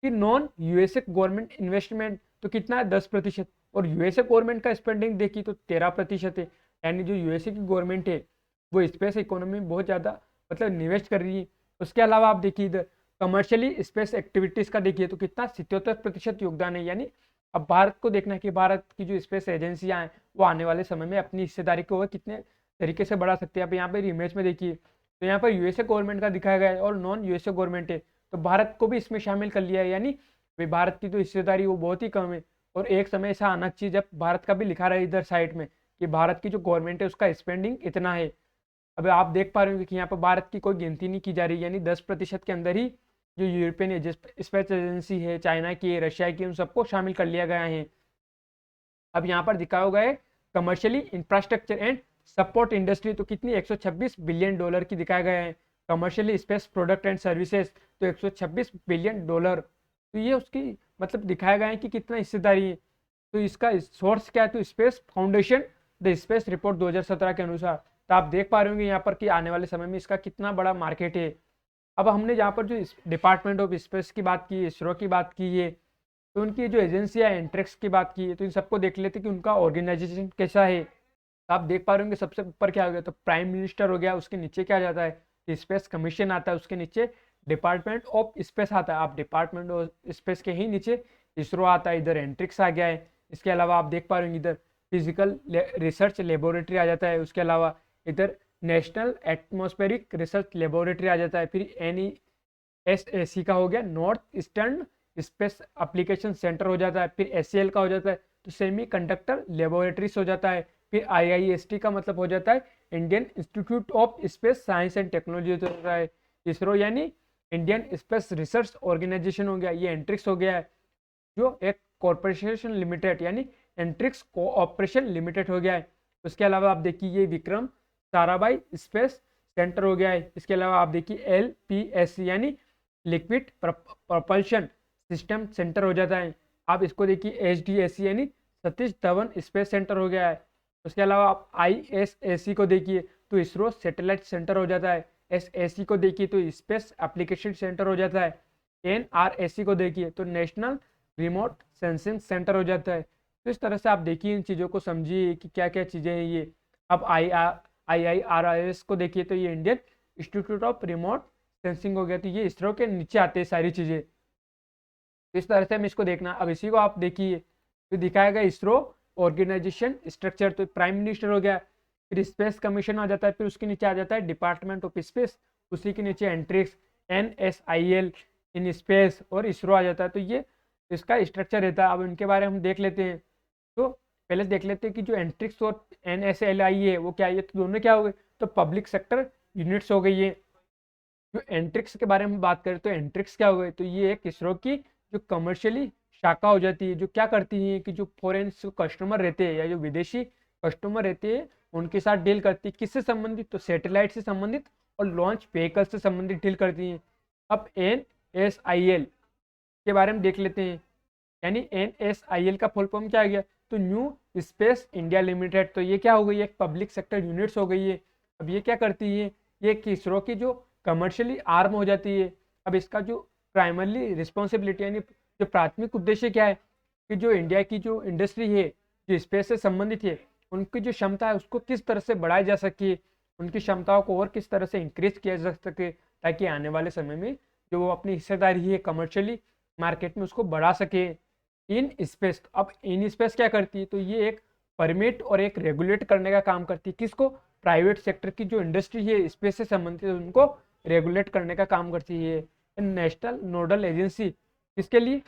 कि नॉन यूएसए गवर्नमेंट इन्वेस्टमेंट तो कितना है 10%, और यूएसए गवर्नमेंट का स्पेंडिंग देखी तो 13% है। यानी जो यूएसए की गवर्नमेंट है वो स्पेस इकोनॉमी में बहुत ज़्यादा मतलब निवेश कर रही है। उसके अलावा आप देखिए इधर कमर्शियली स्पेस एक्टिविटीज़ का देखिए तो कितना 77% योगदान है। यानी अब भारत को देखना है कि भारत की जो स्पेस एजेंसियां हैं वो आने वाले समय में अपनी हिस्सेदारी को वो कितने तरीके से बढ़ा सकती है। आप यहाँ पर इमेज में देखिए तो यहाँ पर यूएसए गवर्नमेंट का दिखाया गया है और नॉन यूएसए गवर्नमेंट है, तो भारत को भी इसमें शामिल कर लिया है। यानी भाई भारत की जो हिस्सेदारी वो बहुत ही कम है। और एक समय ऐसा आना चाहिए जब भारत का भी लिखा रहा है इधर साइड में कि भारत की जो गवर्नमेंट है उसका स्पेंडिंग इतना है। अब आप देख पा रहे हो कि यहाँ पर भारत की कोई गिनती नहीं की जा रही, यानी 10% के अंदर ही जो यूरोपियन स्पेस एजेंसी है, चाइना की है, रशिया की, उन सबको शामिल कर लिया गया है। अब यहाँ पर दिखाया गया है commercially infrastructure and support industry तो कितनी 126 बिलियन डॉलर की दिखाया गया है। Commercially space product and services तो 126 बिलियन डॉलर। तो ये उसकी मतलब दिखाया गया है कि कितना हिस्सेदारी है। तो इसका सोर्स क्या है, तो space foundation the space report 2017 के अनुसार। तो आप देख पा रहे होंगे यहाँ पर कि आने वाले समय में इसका कितना बड़ा मार्केट है। अब हमने यहाँ पर जो डिपार्टमेंट ऑफ स्पेस की बात की है, इसरो की बात की है, तो उनकी जो एजेंसियाँ एंट्रिक्स की बात की है, तो इन सबको देख लेते कि उनका ऑर्गेनाइजेशन कैसा है। तो आप देख पा रहे होंगे सबसे ऊपर क्या हो गया, तो प्राइम मिनिस्टर हो गया, उसके नीचे क्या जाता है स्पेस कमीशन आता है, उसके नीचे डिपार्टमेंट ऑफ स्पेस आता है। आप डिपार्टमेंट ऑफ स्पेस के ही नीचे इसरो आता है, इधर एंट्रिक्स आ गया है। इसके अलावा आप देख पा रहे होंगे इधर फिजिकल रिसर्च लेबोरेटरी आ जाता है। उसके अलावा इधर नेशनल एटमॉस्फेरिक रिसर्च लेबोरेटरी आ जाता है। फिर NESAC का हो गया north eastern space application centre हो जाता है। फिर SCL का हो जाता है तो सेमी कंडक्टर लेबोरेटरीज हो जाता है। फिर IIST का मतलब हो जाता है Indian institute of space science and technology हो जाता है। इसरो यानी इंडियन स्पेस रिसर्च ऑर्गेनाइजेशन हो गया। ये एंट्रिक्स हो गया है जो एक कॉर्पोरेशन लिमिटेड यानी एंट्रिक्स कोऑपरेशन लिमिटेड हो गया है। उसके अलावा आप देखिए ये विक्रम साराभाई स्पेस सेंटर हो गया है। इसके अलावा आप देखिए LPS यानी लिक्विड प्रपल्शन सिस्टम सेंटर हो जाता है। आप इसको देखिए HDSC यानी सतीश धवन स्पेस सेंटर हो गया है। उसके अलावा आप ISAC को देखिए तो इसरो सैटेलाइट सेंटर हो जाता है। SAC को देखिए तो स्पेस एप्लीकेशन सेंटर हो जाता है। NRSC को देखिए तो नेशनल रिमोट सेंसिंग सेंटर हो जाता है। तो इस तरह से आप देखिए इन चीज़ों को समझिए कि क्या क्या चीज़ें हैं ये। अब IIRIS को देखिए तो ये Indian institute of remote sensing हो गया। तो ये इसरो के नीचे आते हैं सारी चीज़ें। इस तरह से हम इसको देखना। अब इसी को आप देखिए तो दिखाया गया इसरो ऑर्गेनाइजेशन स्ट्रक्चर, तो प्राइम मिनिस्टर हो गया, फिर स्पेस कमीशन आ जाता है, फिर उसके नीचे आ जाता है डिपार्टमेंट ऑफ स्पेस, उसी के नीचे एंट्रिक्स NSIL इन स्पेस और इसरो आ जाता है। तो ये इसका स्ट्रक्चर रहता है। अब इनके बारे में हम देख लेते हैं। तो पहले देख लेते हैं कि जो एंट्रिक्स और NSLI है वो क्या है। तो दोनों क्या हो गए, तो पब्लिक सेक्टर यूनिट्स हो गई है। जो एंट्रिक्स के बारे में बात करें तो एंट्रिक्स क्या हो गए, तो ये एक इसरो की जो कमर्शियली शाखा हो जाती है, जो क्या करती है कि जो फॉरेन कस्टमर रहते हैं या जो विदेशी कस्टमर रहते हैं उनके साथ डील करती है। किससे संबंधित, तो सैटेलाइट से संबंधित और लॉन्च व्हीकल से संबंधित डील करती हैं। अब NSIL के बारे में देख लेते हैं। यानी NSIL का फुल फॉर्म क्या आ गया, तो न्यू स्पेस इंडिया लिमिटेड। तो ये क्या हो गई, एक पब्लिक सेक्टर यूनिट्स हो गई है। अब ये क्या करती है, ये इसरो की जो कमर्शियली आर्म हो जाती है। अब इसका जो प्राइमरली रिस्पॉन्सिबिलिटी यानी जो प्राथमिक उद्देश्य क्या है कि जो इंडिया की जो इंडस्ट्री है जो स्पेस से संबंधित है उनकी जो क्षमता है उसको किस तरह से बढ़ाई जा सके, उनकी क्षमताओं को और किस तरह से इंक्रीज किया जा सके, ताकि आने वाले समय में जो वो अपनी हिस्सेदारी है कमर्शियली मार्केट में उसको बढ़ा सके। इन स्पेस, अब इन स्पेस क्या करती है, तो ये एक परमिट और एक रेगुलेट करने का काम करती है। किसको, प्राइवेट सेक्टर की जो इंडस्ट्री है स्पेस से संबंधित है उनको रेगुलेट करने का काम करती है। नेशनल नोडल एजेंसी इसके लिए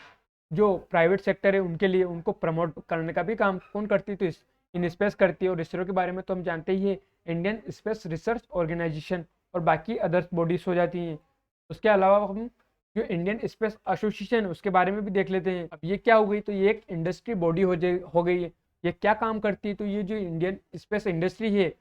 जो प्राइवेट सेक्टर है उनके लिए उनको प्रमोट करने का भी काम कौन करती है, तो इन स्पेस करती है। और इसरो के बारे में तो हम जानते ही है इंडियन स्पेस रिसर्च ऑर्गेनाइजेशन और बाकी अदर्स बॉडीज हो जाती हैं। उसके अलावा हम जो इंडियन स्पेस एसोसिएशन है उसके बारे में भी देख लेते हैं। अब ये क्या हो गई, तो ये एक इंडस्ट्री बॉडी हो गई है। ये क्या काम करती है, तो ये जो इंडियन स्पेस इंडस्ट्री है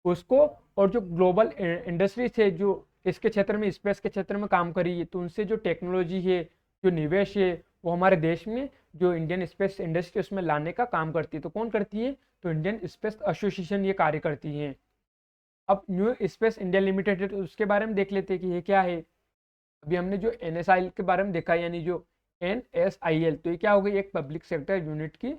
उसको और जो ग्लोबल इंडस्ट्रीज है जो इसके क्षेत्र में स्पेस के क्षेत्र में काम करी है तो उनसे जो टेक्नोलॉजी है जो निवेश है वो हमारे देश में जो इंडियन स्पेस इंडस्ट्री उसमें लाने का काम करती है। तो कौन करती है? तो इंडियन स्पेस एसोसिएशन ये कार्य करती है। अब न्यू स्पेस इंडिया लिमिटेड है, तो उसके बारे में देख लेते हैं कि ये क्या है। अभी हमने जो NSI के बारे में देखा, यानी जो NSIL, तो ये क्या हो गई? एक पब्लिक सेक्टर यूनिट की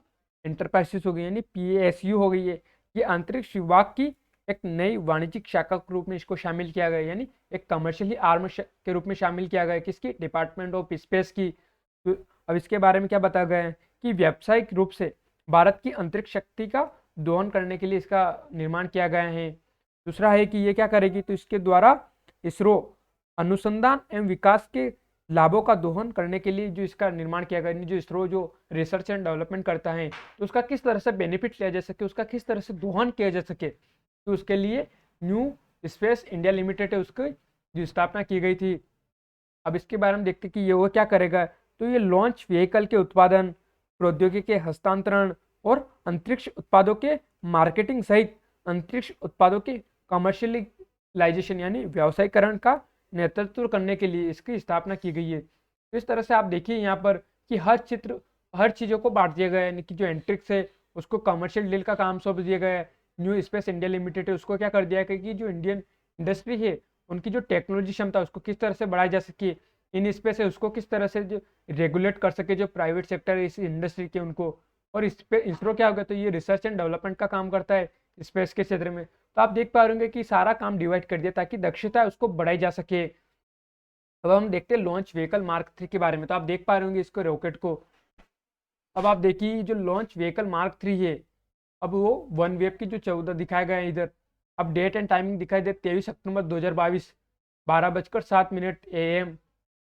इंटरप्राइजेस हो गई, यानी PASU हो गई है। ये अंतरिक्ष विभाग की एक नई वाणिज्यिक शाखा के रूप में इसको शामिल किया गया, यानी एक कमर्शियली आर्म के रूप में शामिल किया गया है। किसकी? डिपार्टमेंट ऑफ स्पेस की। तो अब इसके बारे में क्या बताया गया है कि व्यावसायिक रूप से भारत की अंतरिक्ष शक्ति का दोहन करने के लिए इसका निर्माण किया गया है। दूसरा है कि ये क्या करेगी? तो इसके द्वारा इसरो अनुसंधान एवं विकास के लाभों का दोहन करने के लिए जो इसका निर्माण किया गया, जो इसरो जो रिसर्च एंड डेवलपमेंट करता है, तो उसका किस तरह से बेनिफिट लिया जा सके, उसका किस तरह से दोहन किया जा सके, तो उसके लिए न्यू स्पेस इंडिया लिमिटेड है, उसकी जो स्थापना की गई थी। अब इसके बारे में देखते कि ये वो क्या करेगा। तो ये लॉन्च व्हीकल के उत्पादन, प्रौद्योगिकी के हस्तांतरण और अंतरिक्ष उत्पादों के मार्केटिंग सहित अंतरिक्ष उत्पादों के कमर्शियलाइजेशन यानी व्यावसायीकरण का नेतृत्व करने के लिए इसकी स्थापना की गई है। तो इस तरह से आप देखिए यहाँ पर कि हर चीज़ों को बांट दिया गया है, यानी कि जो एंट्रिक्स है उसको कमर्शियल डील का काम सौंप दिया गया है। न्यू स्पेस इंडिया लिमिटेड है, उसको क्या कर दिया है कि जो इंडियन इंडस्ट्री है उनकी जो टेक्नोलॉजी क्षमता उसको किस तरह से बढ़ाई जा सके, इन स्पेस है उसको किस तरह से जो रेगुलेट कर सके जो प्राइवेट सेक्टर है इस इंडस्ट्री के उनको। और इस पे इसरो क्या होगा? तो ये रिसर्च एंड डेवलपमेंट का काम करता है स्पेस के क्षेत्र में। तो आप देख पा रहे होंगे कि सारा काम डिवाइड कर दिया ताकि दक्षता है उसको बढ़ाई जा सके। अब हम देखते हैं लॉन्च व्हीकल मार्क 3 के बारे में। तो आप देख पा रहे होंगे इसको रॉकेट को। अब आप देखिए जो लॉन्च व्हीकल मार्क 3 है, अब वो वन वेब की जो 14 दिखाया गया है इधर। अब डेट एंड टाइमिंग दिखाई दे 23 अक्टूबर 2022 12:07 AM।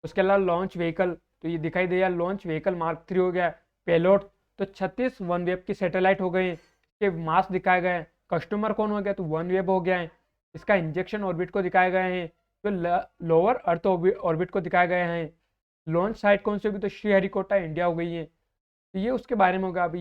उसके अलावा लॉन्च व्हीकल तो ये दिखाई दिया लॉन्च व्हीकल मार्क 3 हो गया। पेलोड तो 36 वन वेब की सैटेलाइट हो गए। इसके मास दिखाए गए। कस्टमर कौन हो गया? तो वन वेब हो गया है। इसका इंजेक्शन ऑर्बिट को दिखाए गए हैं, जो लोअर अर्थ ऑर्बिट को दिखाए गए हैं। लॉन्च साइट कौन सी होगी? तो श्रीहरिकोटा इंडिया हो गई है। तो ये उसके बारे में होगा। अब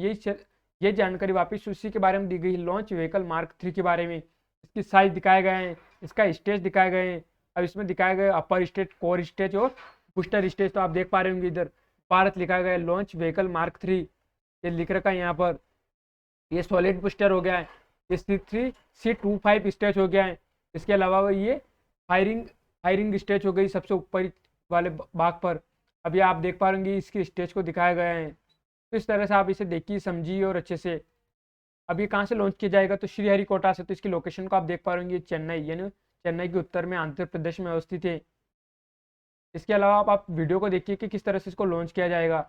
ये जानकारी वापस उसी के बारे में दी गई लॉन्च व्हीकल मार्क 3 के बारे में। इसकी साइज दिखाए गए हैं, इसका स्टेज दिखाए गए हैं। अब इसमें दिखाए गए अपर स्टेज, कोर स्टेज और बूस्टर स्टेज। तो आप देख पा रहे होंगे इधर भारत लिखा गया है लॉन्च व्हीकल मार्क 3, ये लिख रखा है यहाँ पर। ये सॉलिड बूस्टर हो गया है। ये C3C25 स्टेज हो गया है। इसके अलावा ये फायरिंग स्टेज हो गई सबसे ऊपर वाले भाग पर। अभी आप देख पा रहे इसकी स्टेज को दिखाया गया है। तो इस तरह से आप इसे देखिए, समझिए और अच्छे से। अब ये कहाँ से लॉन्च किया जाएगा? तो श्रीहरिकोटा से। तो इसकी लोकेशन को आप देख पा रहे चेन्नई, यानी चेन्नई के उत्तर में आंध्र प्रदेश में अवस्थित है। इसके अलावा आप वीडियो को देखिए कि किस तरह से इसको लॉन्च किया जाएगा।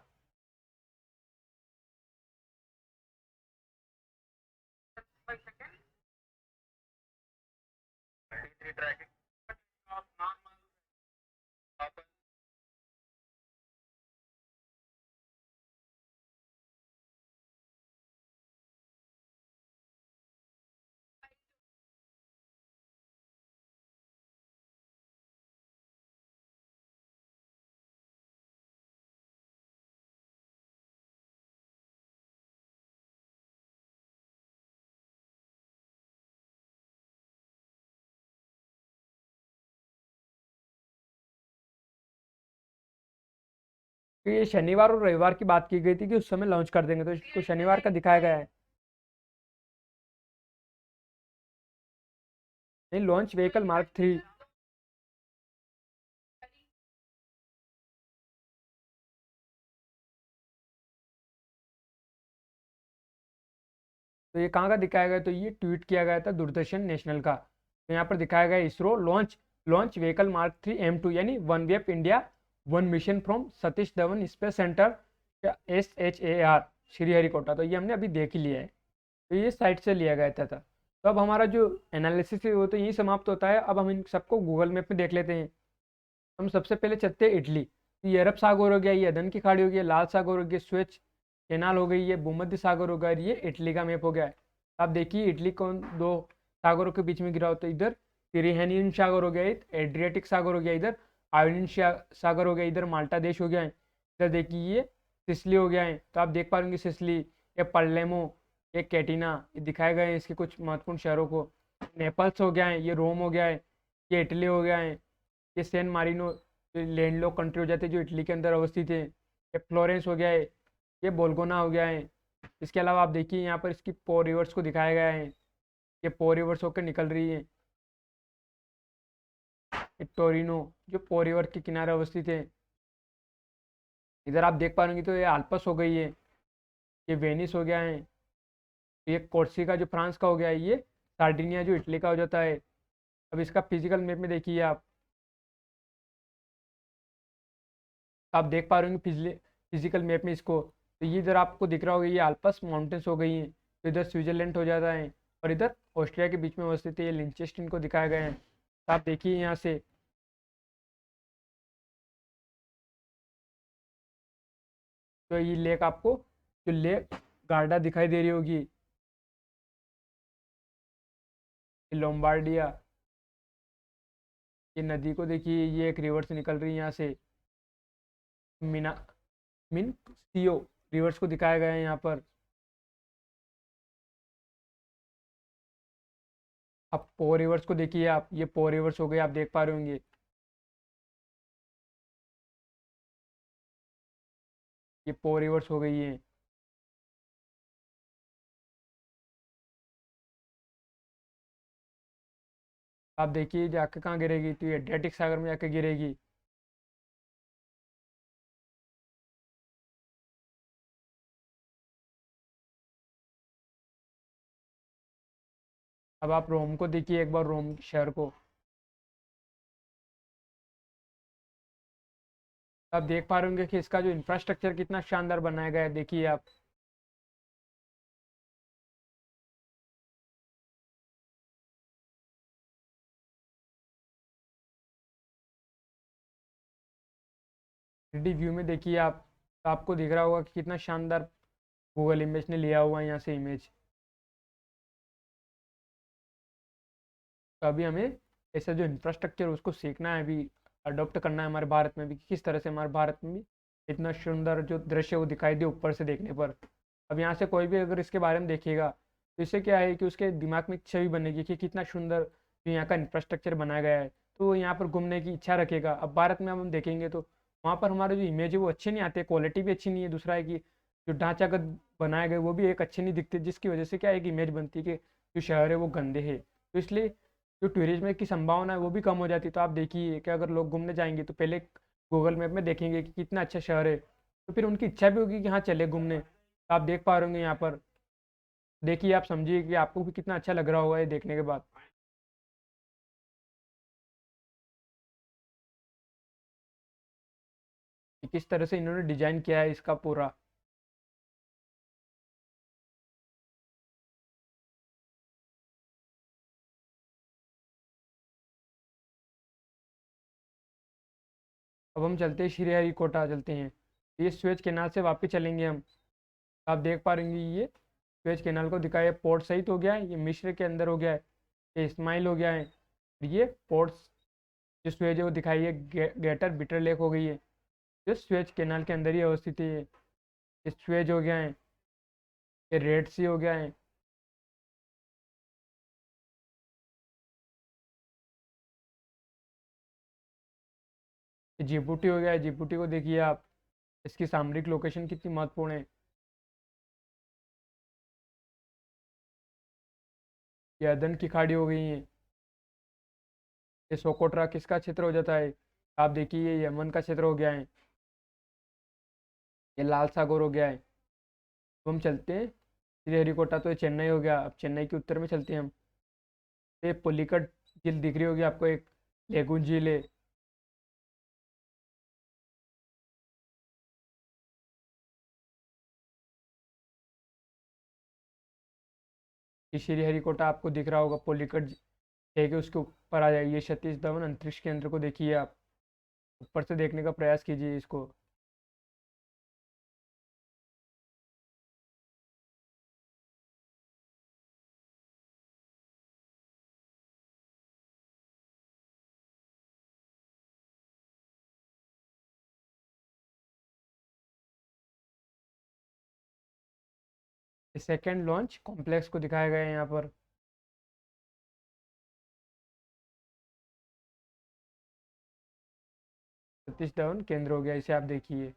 तो ये शनिवार और रविवार की बात की गई थी कि उस समय लॉन्च कर देंगे, तो इसको शनिवार का दिखाया गया है। नहीं, लॉन्च व्हीकल मार्क 3। तो ये कहाँ का दिखाया गया? तो ये ट्वीट किया गया था दूरदर्शन नेशनल का। तो यहाँ पर दिखाया गया ISRO launch vehicle mark 3 M2, यानी one web India one mission from Satish Dhawan space centre SHAR Sriharikota. तो ये हमने अभी देख ही लिया है। तो ये साइट से लिया गया था। तो अब हमारा जो एनालिसिस है वो तो यही समाप्त होता है। अब हम इन सबको गूगल मैप में देख लेते हैं। हम सबसे पहले चलते हैं इटली। तो ये अरब सागर हो गया, ये अदन की खाड़ी हो गई, लाल सागर हो गया, स्वेच कैनाल हो गई, ये भूमध्य सागर हो गया, ये इटली का मैप हो गया है। आप देखिए इटली कौन दो सागरों के बीच में गिरा होता है। इधर तिरिहेनियन सागर हो गया, एड्रियाटिक सागर हो गया, इधर आयोनियन सागर हो गया, इधर माल्टा देश हो गया है। इधर देखिए ये सिसली हो गया है। तो आप देख पा रहे सिसली, ये पल्लेमो, ये कैटिना, ये दिखाए गए हैं इसके कुछ महत्वपूर्ण शहरों को। नेपल्स हो गया है, ये रोम हो गया है, ये इटली हो गया है, ये सैन मारिनो लैंडलॉक कंट्री हो जाते हैं जो इटली के अंदर अवस्थित है। ये फ्लोरेंस हो गया है, ये बोल्गोना हो गया है। इसके अलावा आप देखिए यहाँ पर इसकी पो रिवर्स को दिखाया गया है। ये पो रिवर्स होकर निकल रही है। ये टोरिनो जो पो रिवर के किनारे अवस्थित है। इधर आप देख पा रहे तो ये आल्पस हो गई है। ये वेनिस हो गया है। ये कोर्सिका जो फ्रांस का हो गया है। ये सार्डिनिया जो इटली का हो जाता है। अब इसका फिजिकल मैप में देखिए आप देख पा रहे होंगे फिजिकल मैप में इसको। तो ये इधर आपको दिख रहा होगा, ये आल्पस माउंटेन्स हो गई हैं। तो इधर स्विट्जरलैंड हो जाता है और इधर ऑस्ट्रिया के बीच में अवस्थित है। ये लिंचेस्टीन को दिखाया गया है। तो आप देखिए यहाँ से तो ये लेक आपको जो लेक गार्डा दिखाई दे रही होगी, ये लोम्बार्डिया। ये नदी को देखिए, ये एक रिवर से निकल रही है यहाँ से। मीना मिन सीओ रिवर्स को दिखाया गया है यहाँ पर। अब पो रिवर्स को देखिए आप, ये पो रिवर्स हो गए, आप देख पा रहे होंगे। ये पो रिवर्स हो गई है। आप देखिए जाके कहाँ गिरेगी, तो ये एड्रियाटिक सागर में जाके गिरेगी। अब आप रोम को देखिए एक बार, रोम शहर को। आप देख पा रहे होंगे कि इसका जो इंफ्रास्ट्रक्चर कितना शानदार बनाया गया है, देखिए आप। थ्री व्यू में देखिए आप, तो आपको दिख रहा होगा कि कितना शानदार गूगल इमेज ने लिया हुआ है यहाँ से इमेज। तो अभी हमें ऐसा जो इंफ्रास्ट्रक्चर उसको सीखना है, अभी अडॉप्ट करना है हमारे भारत में भी, कि किस तरह से हमारे भारत में भी इतना सुंदर जो दृश्य वो दिखाई दे ऊपर से देखने पर। अब यहाँ से कोई भी अगर इसके बारे में देखेगा तो इससे क्या है कि उसके दिमाग में एक छवि बनेगी कि कितना सुंदर जो यहाँ का इंफ्रास्ट्रक्चर बनाया गया है, तो वो यहाँ पर घूमने की इच्छा रखेगा। अब भारत में हम देखेंगे तो वहाँ पर हमारे जो इमेज है वो अच्छे नहीं आते, क्वालिटी भी अच्छी नहीं है। दूसरा है कि जो ढांचागत बनाए गए वो भी एक अच्छे नहीं दिखते, जिसकी वजह से क्या है कि इमेज बनती है कि जो शहर है वो गंदे है। तो इसलिए जो टूरिज्म की संभावना है वो भी कम हो जाती है। तो आप देखिए कि अगर लोग घूमने जाएंगे तो पहले गूगल मैप में देखेंगे कि कितना अच्छा शहर है, तो फिर उनकी इच्छा भी होगी कि हाँ चले घूमने। तो आप देख पा रहे होंगे यहाँ पर, देखिए आप समझिए कि आपको भी कितना अच्छा लग रहा होगा ये देखने के बाद, कि किस तरह से इन्होंने डिजाइन किया है इसका पूरा। अब हम चलते हैं श्रीहरिकोटा चलते हैं। ये स्वेज कैनाल से वापस चलेंगे हम। आप देख पा रहे ये स्वेज कैनाल को दिखाया, पोर्ट सहित हो गया है, ये मिस्र के अंदर हो गया है, ये इस्माइल हो गया है। और ये पोर्ट्स जो स्वेज है वो दिखाई है, ग्रेटर बिटर लेक हो गई है, जो स्वेज कैनाल के अंदर ही अवस्थित है। ये स्वेज हो गया है, ये रेड सी हो गया है। ये जिबूटी हो गया है। जिबूटी को देखिए आप, इसकी सामरिक लोकेशन कितनी महत्वपूर्ण है। ये अदन की खाड़ी हो गई है। ये सोकोट्रा किसका क्षेत्र हो जाता है, आप देखिए ये यमन का क्षेत्र हो गया है। ये लाल सागर हो गया है। तो हम चलते हैं श्रीहरिकोटा, तो ये चेन्नई हो गया। अब चेन्नई के उत्तर में चलते हैं हम। ये पुलिकट झील दिख रही होगी आपको, एक लेगून झील है। ये श्रीहरिकोटा आपको दिख रहा होगा, पुलिकट है कि उसके ऊपर आ जाइए। सतीश धवन अंतरिक्ष केंद्र को देखिए आप, ऊपर से देखने का प्रयास कीजिए इसको। सेकेंड लॉन्च कॉम्प्लेक्स को दिखाया गया है यहाँ पर। सतीश धवन केंद्र हो गया, इसे आप देखिए।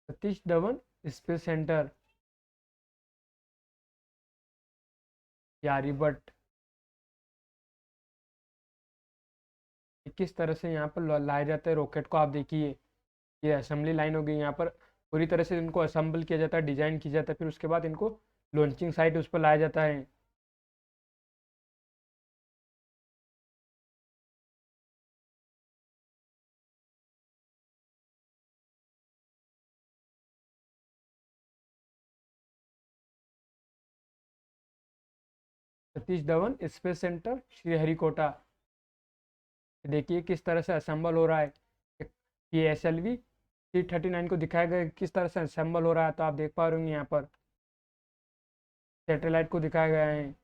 Satish Dhawan space centre, Aryabhata. किस तरह से यहाँ पर लाया जाता है रॉकेट को, आप देखिए ये असेंबली लाइन हो गई। यहाँ पर पूरी तरह से इनको असेंबल किया जाता है, डिजाइन किया जाता है, फिर उसके बाद इनको लॉन्चिंग साइट उस पर लाया जाता है। Satish Dhawan space centre Sriharikota. देखिए किस तरह से असेंबल हो रहा है। ये SLV-C39 को दिखाया गया है, किस तरह से असेंबल हो रहा है, तो आप देख पा रहे होंगे यहाँ पर सैटेलाइट को दिखाया गया है।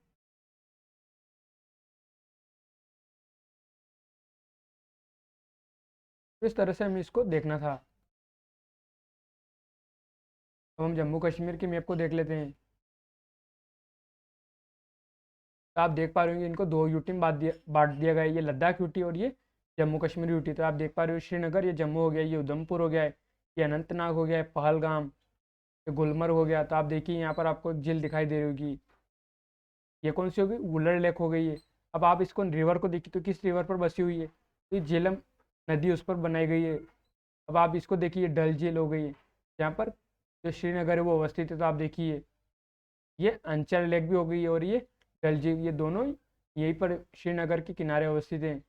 इस तरह से हमें इसको देखना था। अब हम जम्मू कश्मीर की मैप को देख लेते हैं। तो आप देख पा रहे होंगे इनको दो यूटी में बांट दिया गया है, ये लद्दाख यूटी और ये जम्मू कश्मीर यूटी। तो आप देख पा रहे हो श्रीनगर ये जम्मू हो गया, ये उधमपुर हो गया है, ये अनंतनाग हो गया है, पहलगाम, ये गुलमर्ग हो गया। तो आप देखिए यहाँ पर आपको एक झील दिखाई दे रही होगी, ये कौन सी होगी, वुलर लेक हो गई है। अब आप इसको रिवर को देखिए तो किस रिवर पर बसी हुई है, तो ये झेलम नदी उस पर बनाई गई है। अब आप इसको देखिए डल झील हो गई है, यहाँ पर जो श्रीनगर है वो अवस्थित है। तो आप देखिए ये अंचल लेक भी हो गई है और ये डल झील, ये दोनों यहीं पर श्रीनगर के किनारे अवस्थित हैं।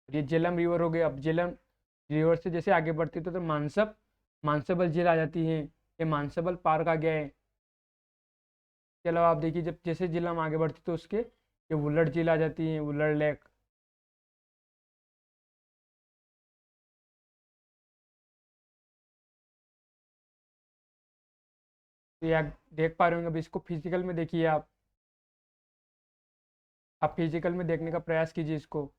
ये झेलम रिवर हो गई। अब झेलम रिवर से जैसे आगे बढ़ती तो मानसबल झील आ जाती है, ये मानसबल पार्क आ गया है। इसके अलावा आप देखिए जब जैसे झील हम आगे बढ़ती तो उसके ये वुलर झील आ जाती है, वुलर लेक। तो ये आप देख पा रहे होंगे। अब इसको फिजिकल में देखिए, आप फिजिकल में देखने का प्रयास कीजिए इसको।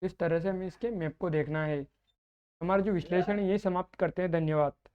इस तरह से हमें इसके मैप को देखना है। हमारा जो विश्लेषण है ये समाप्त करते हैं। धन्यवाद।